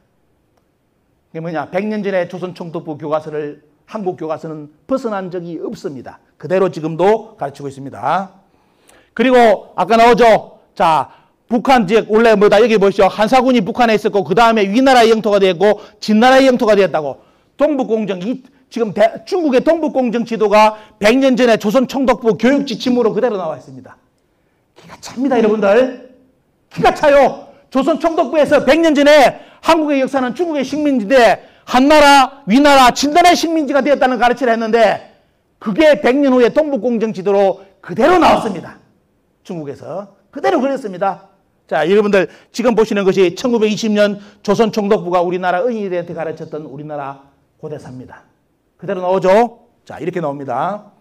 그게 뭐냐? 100년 전에 조선 총독부 교과서를 한국 교과서는 벗어난 적이 없습니다. 그대로 지금도 가르치고 있습니다. 그리고 아까 나오죠. 자, 북한 지역 원래 뭐다 여기 보시죠. 한사군이 북한에 있었고 그 다음에 위나라의 영토가 되었고 진나라의 영토가 되었다고. 동북공정 지금 중국의 동북공정 지도가 100년 전에 조선 총독부 교육 지침으로 그대로 나와 있습니다. 기가 찹니다, 여러분들. 기가 차요. 조선 총독부에서 100년 전에 한국의 역사는 중국의 식민지인데 한나라, 위나라, 진나라의 식민지가 되었다는 가르침을 했는데 그게 100년 후에 동북공정 지도로 그대로 나왔습니다. 중국에서 그대로 그랬습니다. 자, 여러분들 지금 보시는 것이 1920년 조선 총독부가 우리나라 어린이들한테 가르쳤던 우리나라 고대사입니다. 그대로 나오죠? 자, 이렇게 나옵니다.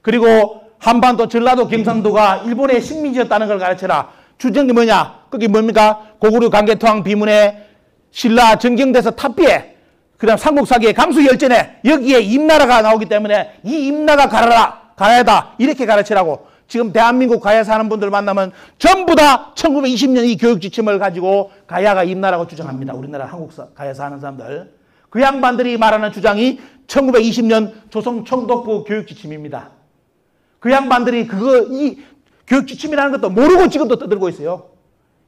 그리고 한반도 전라도 경상도가 일본의 식민지였다는 걸 가르쳐라. 주정이 뭐냐? 그게 뭡니까? 고구려 강개토항 비문에 신라 정경대서 탑비에 그다음 삼국사기의 감수열전에 여기에 임나라가 나오기 때문에 이 임나가 가야다 이렇게 가르치라고. 지금 대한민국 가야 사는 분들 만나면 전부 다 1920년 이 교육 지침을 가지고 가야가 임나라고 주장합니다. 우리나라 한국사 가야 사는 사람들. 그 양반들이 말하는 주장이 1920년 조선 총독부 교육 지침입니다. 그 양반들이 이 교육 지침이라는 것도 모르고 지금도 떠들고 있어요.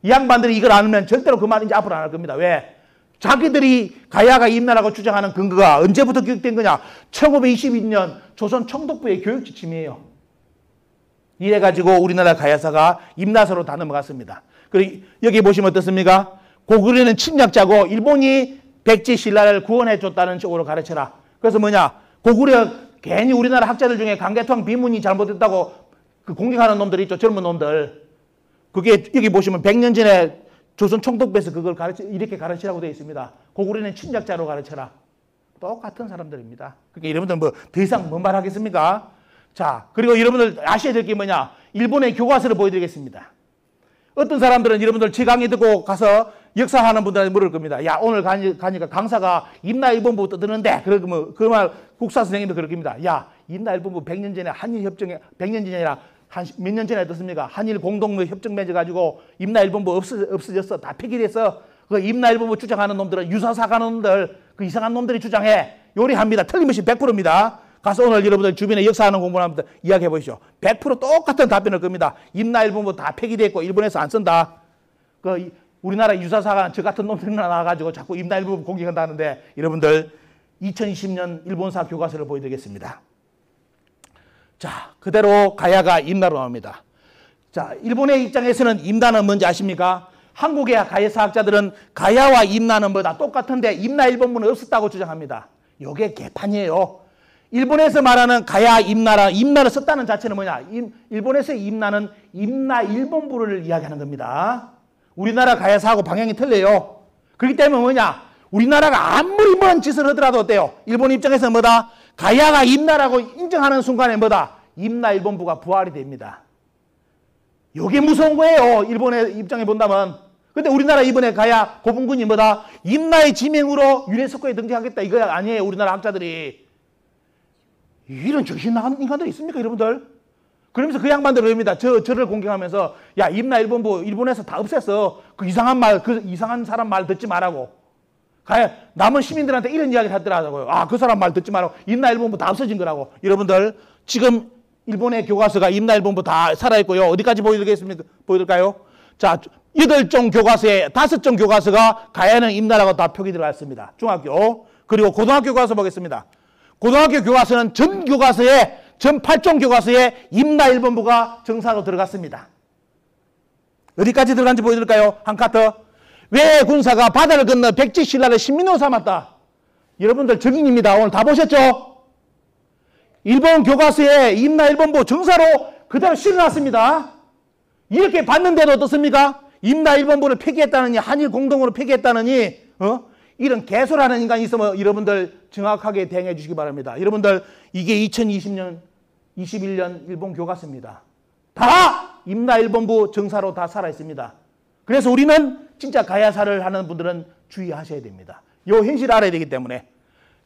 이 양반들이 이걸 알면 절대로 그 말 이제 앞으로 안 할 겁니다. 왜? 자기들이 가야가 임나라고 주장하는 근거가 언제부터 교육된 거냐? 1922년 조선 총독부의 교육 지침이에요. 이래가지고 우리나라 가야사가 임나서로 다 넘어갔습니다. 그리고 여기 보시면 어떻습니까? 고구려는 침략자고 일본이 백제 신라를 구원해줬다는 쪽으로 가르쳐라. 그래서 뭐냐, 고구려 괜히 우리나라 학자들 중에 강개토항 비문이 잘못됐다고 그 공격하는 놈들 있죠. 젊은 놈들. 그게 여기 보시면 100년 전에 조선 총독부에서 그걸 이렇게 가르치라고 되어 있습니다. 고구려는 침략자로 가르쳐라. 똑같은 사람들입니다. 그러니까 여러분들 뭐 더 이상 뭔 말하겠습니까? 자, 그리고 여러분들 아셔야 될 게 뭐냐, 일본의 교과서를 보여드리겠습니다. 어떤 사람들은 여러분들 제 강의 듣고 가서 역사하는 분들한테 물을 겁니다. 야, 오늘 가니까 강사가 임나일본부 떠드는데, 그러면 그 말 국사 선생님도 그럴 겁니다. 야, 임나일본부 100년 전에 한일협정에, 100년 전이 아니라 몇 년 전에 어떻습니까? 한일 공동 협정 맺어가지고 임나일본부 없어졌어. 다 폐기됐어. 그 임나일본부 주장하는 놈들은 유사사가는 놈들, 그 이상한 놈들이 주장해. 요리합니다. 틀림없이 100%입니다. 가서 오늘 여러분들 주변에 역사하는 공부를 한번 이야기해 보시죠. 100% 똑같은 답변을 겁니다. 임나일본부 다 폐기됐고 일본에서 안 쓴다. 그 우리나라 유사사가 저 같은 놈들이 나와가지고 자꾸 임나일본부 공격한다는데, 여러분들 2020년 일본사 교과서를 보여드리겠습니다. 자, 그대로 가야가 임나로 나옵니다. 자, 일본의 입장에서는 임나는 뭔지 아십니까? 한국의 가야사학자들은 가야와 임나는 뭐다 똑같은데 임나일본부는 없었다고 주장합니다. 이게 개판이에요. 일본에서 말하는 가야, 임나를 썼다는 자체는 뭐냐? 일본에서의 임나는 임나일본부를 이야기하는 겁니다. 우리나라 가야사하고 방향이 틀려요. 그렇기 때문에 뭐냐? 우리나라가 아무리 뭔 짓을 하더라도 어때요? 일본 입장에서 뭐다? 가야가 임나라고 인정하는 순간에 뭐다? 임나일본부가 부활이 됩니다. 이게 무서운 거예요. 일본의 입장에 본다면. 근데 우리나라 이번에 가야 고분군이 뭐다? 임나의 지명으로 유네스코에 등재하겠다. 이거 아니에요. 우리나라 학자들이. 이런 정신 나간 인간들이 있습니까, 여러분들? 그러면서 그 양반들 그럽니다. 저를 공격하면서, 야, 임나일본부 일본에서 다 없앴어. 그 이상한 사람 말 듣지 말라고. 가야 남은 시민들한테 이런 이야기를 하더라고요. 아, 그 사람 말 듣지 말라고. 임나일본부 다 없어진 거라고. 여러분들, 지금 일본의 교과서가 임나일본부 다 살아있고요. 어디까지 보여드릴까요? 자, 8종 교과서에 5종 교과서가 가야는 임나라고 다 표기 들어갔습니다. 중학교. 그리고 고등학교 교과서 보겠습니다. 고등학교 교과서는 전 8종 교과서에 임나일본부가 정사로 들어갔습니다. 어디까지 들어간지 보여드릴까요? 한 카트. 왜 군사가 바다를 건너 백제신라를 신민으로 삼았다. 여러분들 적인입니다. 오늘 다 보셨죠? 일본 교과서에 임나일본부 정사로 그대로 실어놨습니다. 이렇게 봤는데도 어떻습니까? 임나일본부를 폐기했다느니, 한일 공동으로 폐기했다느니, 이런 개소라는 인간이 있으면 여러분들 정확하게 대응해 주시기 바랍니다. 여러분들, 이게 2020년, 21년 일본 교과서입니다. 다 임나일본부 정사로 다 살아있습니다. 그래서 우리는 진짜 가야사를 하는 분들은 주의하셔야 됩니다. 이 현실을 알아야 되기 때문에.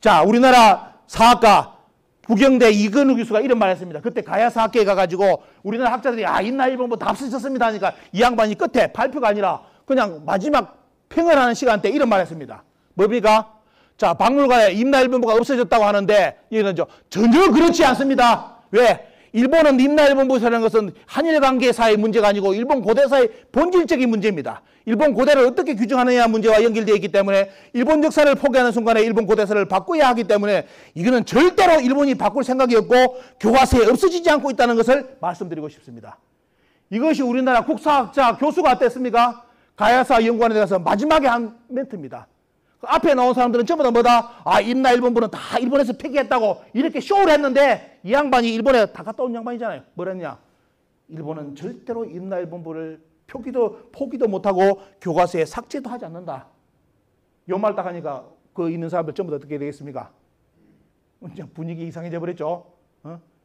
자, 우리나라 사학가 부경대 이건우 교수가 이런 말 했습니다. 그때 가야사학계에 가가지고 우리나라 학자들이 임나일본부 다 없어졌습니다 하니까 이 양반이 끝에 발표가 아니라 그냥 마지막 평을 하는 시간 때 이런 말 했습니다. 뭡니까? 자, 박물관에 임나일본부가 없어졌다고 하는데 이거는 전혀 그렇지 않습니다. 왜? 일본은 임나일본부라는 것은 한일 관계사의 문제가 아니고 일본 고대사의 본질적인 문제입니다. 일본 고대를 어떻게 규정하느냐 문제와 연결되어 있기 때문에 일본 역사를 포기하는 순간에 일본 고대사를 바꿔야 하기 때문에 이거는 절대로 일본이 바꿀 생각이 없고 교과서에 없어지지 않고 있다는 것을 말씀드리고 싶습니다. 이것이 우리나라 국사학자 교수가 어땠습니까? 가야사 연구원에 가서 마지막에 한 멘트입니다. 그 앞에 나온 사람들은 전부 다 뭐다? 아, 임나일본부는 다 일본에서 폐기했다고 이렇게 쇼를 했는데 이 양반이 일본에 다 갔다 온 양반이잖아요. 뭐랬냐? 일본은 절대로 임나일본부를 포기도 못하고 교과서에 삭제도 하지 않는다. 요 말 딱 하니까 그 있는 사람들 전부 다 어떻게 되겠습니까? 분위기 이상해져 버렸죠.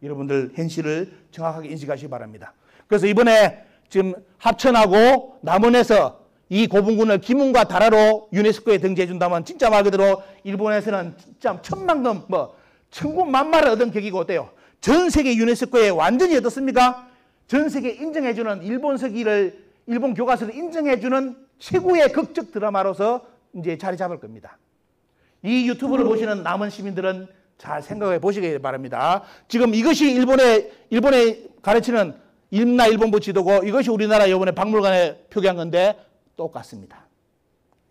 여러분들 현실을 정확하게 인식하시기 바랍니다. 그래서 이번에 지금 합천하고 남원에서 이 고분군을 기문과 다라로 유네스코에 등재해 준다면 진짜 말 그대로 일본에서는 진짜 천만금 천군만마를 얻은 격이고 어때요? 전 세계 유네스코에 완전히 어떻습니까? 전 세계 인정해주는 일본 교과서를 인정해주는 최고의 극적 드라마로서 이제 자리 잡을 겁니다. 이 유튜브를 보시는 남은 시민들은 잘 생각해 보시기 바랍니다. 지금 이것이 일본에 가르치는 임나일본부 지도고 이것이 우리나라 이번에 박물관에 표기한 건데 똑같습니다.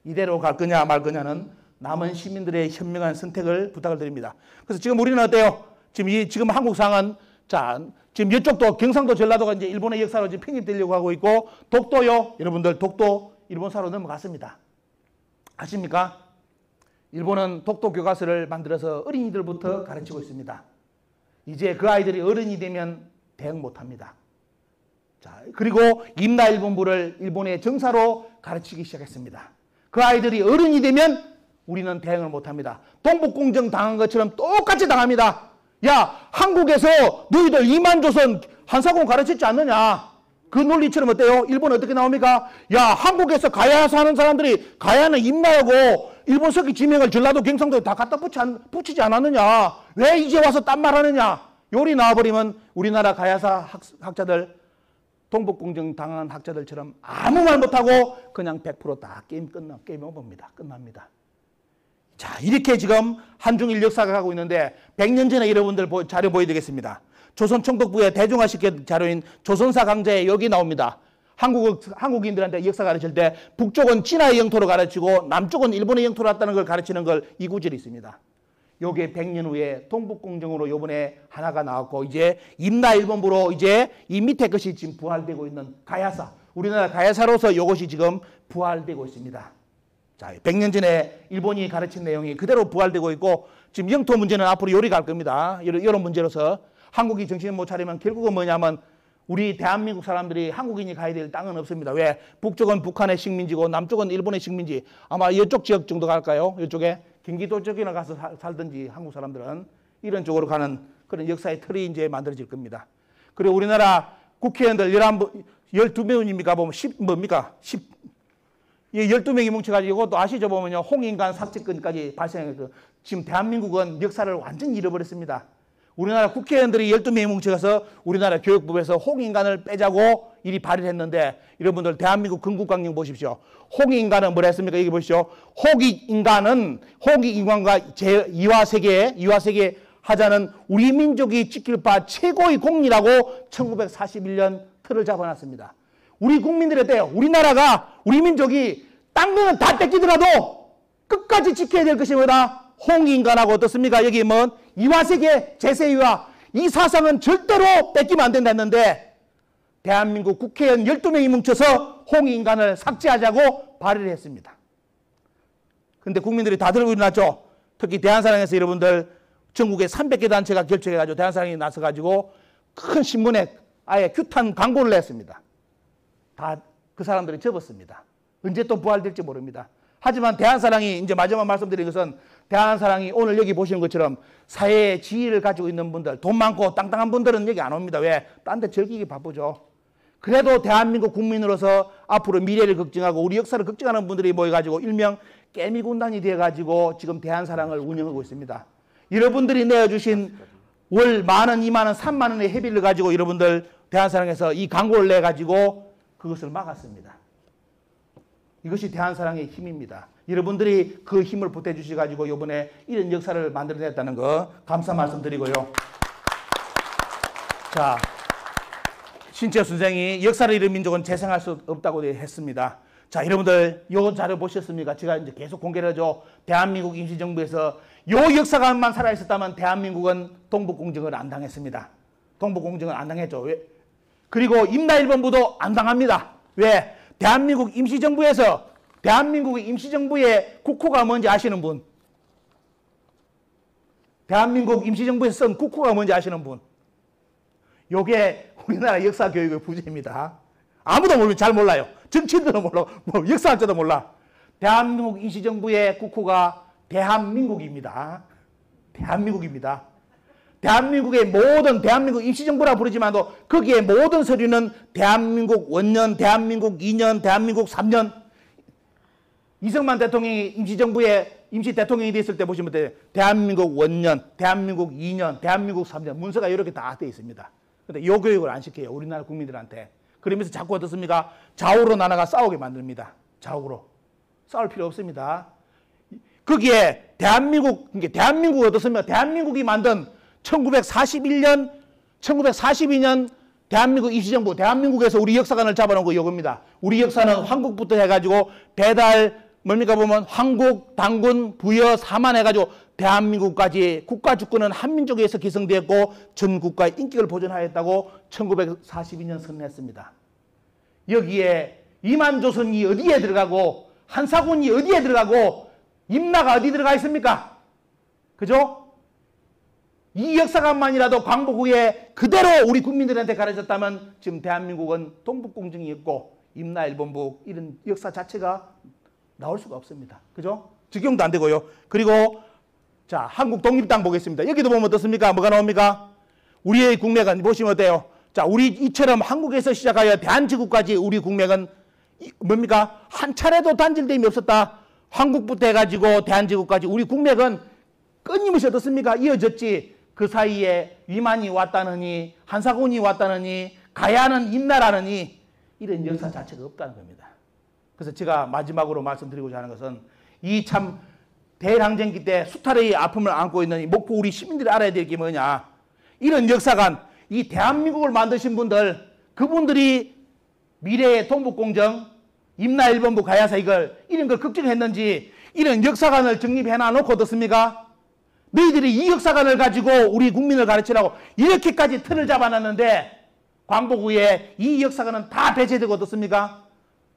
이대로 갈 거냐 말 거냐는 남은 시민들의 현명한 선택을 부탁을 드립니다. 그래서 지금 우리는 어때요? 지금 한국 상황은 지금 이쪽도 경상도 전라도가 이제 일본의 역사로 지금 편입되려고 하고 있고 독도요. 여러분들 독도 일본사로 넘어갔습니다. 아십니까? 일본은 독도 교과서를 만들어서 어린이들부터 가르치고 있습니다. 이제 그 아이들이 어른이 되면 대응 못합니다. 자, 그리고 임나일본부를 일본의 정사로 가르치기 시작했습니다. 그 아이들이 어른이 되면 우리는 대응을 못합니다. 동북공정 당한 것처럼 똑같이 당합니다. 야, 한국에서 너희들 이만조선 한사공 가르쳤지 않느냐? 그 논리처럼 어때요? 일본 어떻게 나옵니까? 야, 한국에서 가야 사는 사람들이 가야는 임나하고 일본 석기 지명을 전라도 경상도에 다 갖다 붙이지 않았느냐? 왜 이제 와서 딴 말 하느냐? 요리 나와버리면 우리나라 가야사 학자들, 동북공정 당한 학자들처럼 아무 말 못하고 그냥 100% 게임 오버입니다. 끝납니다. 자, 이렇게 지금 한중일 역사가 가고 있는데 100년 전에 여러분들 자료 보여드리겠습니다. 조선총독부의 대중화시킨 자료인 조선사 강좌에 여기 나옵니다. 한국인들한테 역사 가르칠 때 북쪽은 진화의 영토로 가르치고 남쪽은 일본의 영토로 왔다는 걸 가르치는 걸 이 구절이 있습니다. 요게 100년 후에 동북공정으로 요번에 하나가 나왔고 이제 임나일본부로 이제 이 밑에 것이 지금 부활되고 있는 가야사. 우리나라 가야사로서 요것이 지금 부활되고 있습니다. 자, 100년 전에 일본이 가르친 내용이 그대로 부활되고 있고 지금 영토 문제는 앞으로 요리 갈 겁니다. 이런 문제로서 한국이 정신을 못 차리면 결국은 뭐냐면 우리 대한민국 사람들이 한국인이 가야 될 땅은 없습니다. 왜? 북쪽은 북한의 식민지고 남쪽은 일본의 식민지. 아마 이쪽 지역 정도 갈까요? 이쪽에 경기도 쪽이나 가서 살든지 한국 사람들은 이런 쪽으로 가는 그런 역사의 틀이 이제 만들어질 겁니다. 그리고 우리나라 국회의원들 12명입니까? 보면 12명이 뭉쳐가지고 이것도 아시죠? 보면요. 홍인간 삭제건까지 발생해서 지금 대한민국은 역사를 완전히 잃어버렸습니다. 우리나라 국회의원들이 12명이 뭉쳐가서 우리나라 교육부에서 홍인간을 빼자고 일이 발의를 했는데 여러분들 대한민국 건국강령 보십시오. 홍인간은 뭐라 했습니까? 여기 보십시오. 홍익인간과 이화세계 하자는 우리 민족이 지킬 바 최고의 공리라고 1941년 틀을 잡아놨습니다. 우리 국민들이 어때요? 우리나라가 우리 민족이 딴 거는 다 뺏기더라도 끝까지 지켜야 될 것이 뭐다? 홍익인간하고 어떻습니까? 여기 뭐 이화세계 제세이화 이 사상은 절대로 뺏기면 안 된다 했는데 대한민국 국회의원 12명이 뭉쳐서 홍익인간을 삭제하자고 발의를 했습니다. 근데 국민들이 다 들고 일어났죠. 특히 대한사랑에서 여러분들 전국에 300개 단체가 결정해가지고 대한사랑이 나서가지고 큰 신문에 아예 규탄 광고를 냈습니다. 다 그 사람들이 접었습니다. 언제 또 부활될지 모릅니다. 하지만 대한사랑이 이제 마지막 말씀드린 것은 대한사랑이 오늘 여기 보시는 것처럼 사회의 지위를 가지고 있는 분들, 돈 많고 땅땅한 분들은 여기 안 옵니다. 왜? 딴 데 즐기기 바쁘죠. 그래도 대한민국 국민으로서 앞으로 미래를 걱정하고 우리 역사를 걱정하는 분들이 모여가지고 일명 깨미군단이 되어가지고 지금 대한사랑을 운영하고 있습니다. 여러분들이 내어주신 월 10,000원, 20,000원, 30,000원의 회비를 가지고 여러분들 대한사랑에서 이 광고를 내가지고 그것을 막았습니다. 이것이 대한사랑의 힘입니다. 여러분들이 그 힘을 보태주셔가지고 이번에 이런 역사를 만들어냈다는 거 감사 말씀드리고요. 자, 신채호 선생이 역사를 잃은 민족은 재생할 수 없다고 했습니다. 자, 여러분들 요 자료 보셨습니까? 제가 이제 계속 공개를 하죠. 대한민국 임시정부에서 요 역사관만 살아있었다면 대한민국은 동북공정을 안 당했습니다. 동북공정을 안 당했죠. 왜? 그리고 임나일본부도 안 당합니다. 왜? 대한민국 임시정부에서 대한민국의 임시정부의 국호가 뭔지 아시는 분? 대한민국 임시정부에서 쓴 국호가 뭔지 아시는 분? 요게 우리나라 역사 교육의 부재입니다. 아무도 모르면 잘 몰라요. 정치인들은 몰라. 뭐 역사학자도 몰라. 대한민국 임시정부의 국호가 대한민국입니다. 대한민국입니다. 대한민국의 모든 대한민국 임시정부라 부르지만도 거기에 모든 서류는 대한민국 원년, 대한민국 2년, 대한민국 3년. 이승만 대통령이 임시정부의 임시 대통령이 됐을 때 보시면 돼요. 대한민국 원년, 대한민국 2년, 대한민국 3년. 문서가 이렇게 다 돼 있습니다. 근데 요 교육을 안 시켜요. 우리나라 국민들한테. 그러면서 자꾸 어떻습니까? 좌우로 나눠가 싸우게 만듭니다. 좌우로. 싸울 필요 없습니다. 거기에 대한민국, 어떻습니까? 대한민국이 만든 1942년 대한민국 임시정부, 대한민국에서 우리 역사관을 잡아놓은 거 이겁니다. 우리 역사는 황국부터 해가지고 배달, 뭡니까 보면 황국, 당군, 부여, 사만 해가지고 대한민국까지 국가 주권은 한민족에서 기성되었고 전 국가의 인격을 보존하였다고 1942년 선언했습니다. 여기에 이만조선이 어디에 들어가고 한사군이 어디에 들어가고 임나가 어디 들어가 있습니까? 그죠? 이 역사관만이라도 광복 후에 그대로 우리 국민들한테 가르쳤다면 지금 대한민국은 동북공정이었고 임나일본북 이런 역사 자체가 나올 수가 없습니다. 그죠? 적용도 안 되고요. 그리고 자, 한국 독립당 보겠습니다. 여기도 보면 어떻습니까? 뭐가 나옵니까? 우리의 국맥은 보시면 어때요? 자, 우리 이처럼 한국에서 시작하여 대한제국까지 우리 국맥은 뭡니까? 한 차례도 단절됨이 없었다. 한국부터 해가지고 대한제국까지 우리 국맥은 끊임없이 어떻습니까? 이어졌지. 그 사이에 위만이 왔다느니 한사군이 왔다느니 가야는 임나라느니 이런 역사 자체가 없다는 겁니다. 그래서 제가 마지막으로 말씀드리고자 하는 것은 이 참 대일항쟁기 때 수탈의 아픔을 안고 있는 이 목포 우리 시민들이 알아야 될 게 뭐냐. 이런 역사관, 이 대한민국을 만드신 분들, 그분들이 미래의 동북공정, 임나일본부 가야사 이런 걸 걱정했는지 이런 역사관을 정립해놔놓고 어떻습니까? 너희들이 이 역사관을 가지고 우리 국민을 가르치라고 이렇게까지 틀을 잡아놨는데 광복 후에 이 역사관은 다 배제되고 어떻습니까?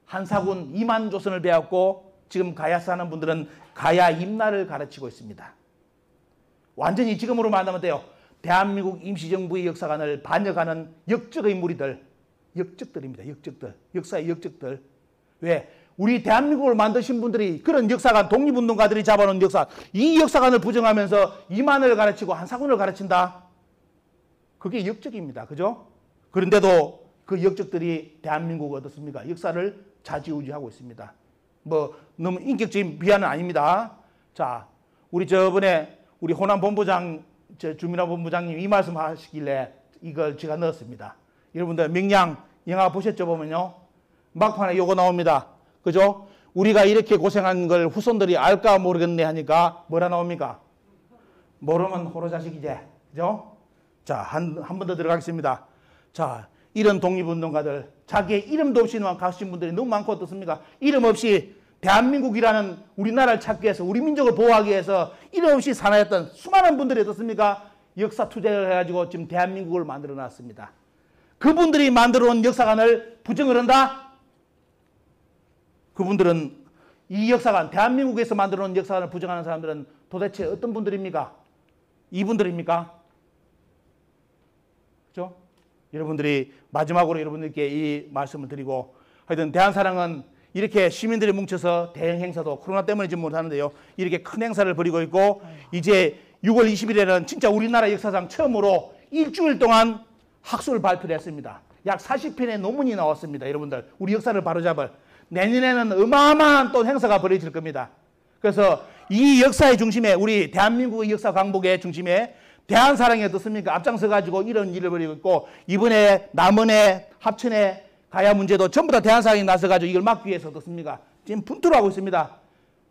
한사군 이만조선을 배웠고 지금 가야 사는 분들은 가야 임나를 가르치고 있습니다. 완전히 지금으로 말하면 돼요. 대한민국 임시정부의 역사관을 반역하는 역적의 무리들, 역적들입니다. 역적들, 역사의 역적들. 왜? 우리 대한민국을 만드신 분들이 그런 역사관, 독립운동가들이 잡아놓은 역사, 이 역사관을 부정하면서 이만을 가르치고 한사군을 가르친다. 그게 역적입니다. 그죠? 그런데도 그 역적들이 대한민국을 어떻습니까? 역사를 좌지우지하고 있습니다. 뭐 너무 인격적인 비하는 아닙니다. 자, 우리 저번에 우리 호남 본부장, 주민화 본부장님 이 말씀 하시길래 이걸 제가 넣었습니다. 여러분들 명량 영화 보셨죠? 보면요. 막판에 요거 나옵니다. 그죠? 우리가 이렇게 고생한 걸 후손들이 알까 모르겠네 하니까 뭐라 나옵니까? 모르면 호로자식이지. 그죠? 자, 한 번 더 들어가겠습니다. 자, 이런 독립운동가들, 자기의 이름도 없이 가신 분들이 너무 많고 어떻습니까? 이름 없이 대한민국이라는 우리나라를 찾기 위해서, 우리 민족을 보호하기 위해서 이름 없이 사나였던 수많은 분들이 어떻습니까? 역사 투자를 해가지고 지금 대한민국을 만들어 놨습니다. 그분들이 만들어 놓은 역사관을 부정을 한다? 그분들은 이 역사관, 대한민국에서 만들어 놓은 역사관을 부정하는 사람들은 도대체 어떤 분들입니까? 이분들입니까? 그죠? 여러분들이 마지막으로 여러분들께 이 말씀을 드리고 하여튼 대한사랑은 이렇게 시민들이 뭉쳐서 대형 행사도 코로나 때문에 지금 못하는데요. 이렇게 큰 행사를 벌이고 있고 이제 6월 20일에는 진짜 우리나라 역사상 처음으로 일주일 동안 학술 발표를 했습니다. 약 40편의 논문이 나왔습니다. 여러분들 우리 역사를 바로잡을 내년에는 어마어마한 또 행사가 벌어질 겁니다. 그래서 이 역사의 중심에 우리 대한민국의 역사 광복의 중심에 대한사랑이 어떻습니까? 앞장서가지고 이런 일을 벌이고 있고 이번에 남원에 합천에 가야 문제도 전부 다 대한사랑이 나서가지고 이걸 막기 위해서 어떻습니까? 지금 분투를 하고 있습니다.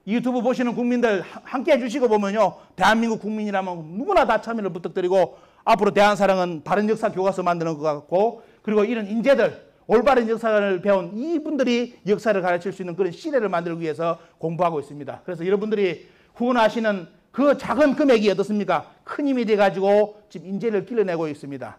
유튜브 보시는 국민들 함께 해주시고 보면요. 대한민국 국민이라면 누구나 다 참여를 부탁드리고 앞으로 대한사랑은 바른 역사 교과서 만드는 것 같고 그리고 이런 인재들 올바른 역사를 배운 이분들이 역사를 가르칠 수 있는 그런 시대를 만들기 위해서 공부하고 있습니다. 그래서 여러분들이 후원하시는 그 작은 금액이 어떻습니까? 큰 힘이 돼가지고 지금 인재를 길러내고 있습니다.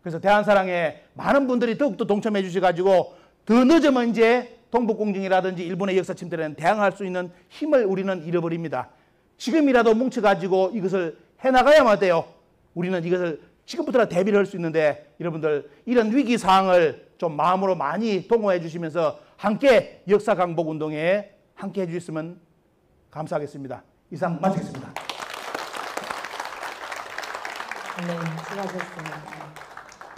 그래서 대한사랑에 많은 분들이 더욱더 동참해 주셔가지고 더 늦으면 이제 동북공정이라든지 일본의 역사 침탈에는 대항할 수 있는 힘을 우리는 잃어버립니다. 지금이라도 뭉쳐가지고 이것을 해나가야만 돼요. 우리는 이것을 지금부터 대비를 할 수 있는데 여러분들 이런 위기 상황을 좀 마음으로 많이 동원해 주시면서 함께 역사 강복 운동에 함께 해 주셨으면 감사하겠습니다. 이상 마치겠습니다. 네, 수고하셨습니다.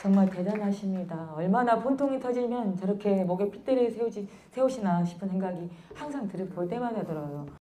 정말 대단하십니다. 얼마나 분통이 터지면 저렇게 목에 핏대를 세우시나 싶은 생각이 항상 볼 때마다 들어요.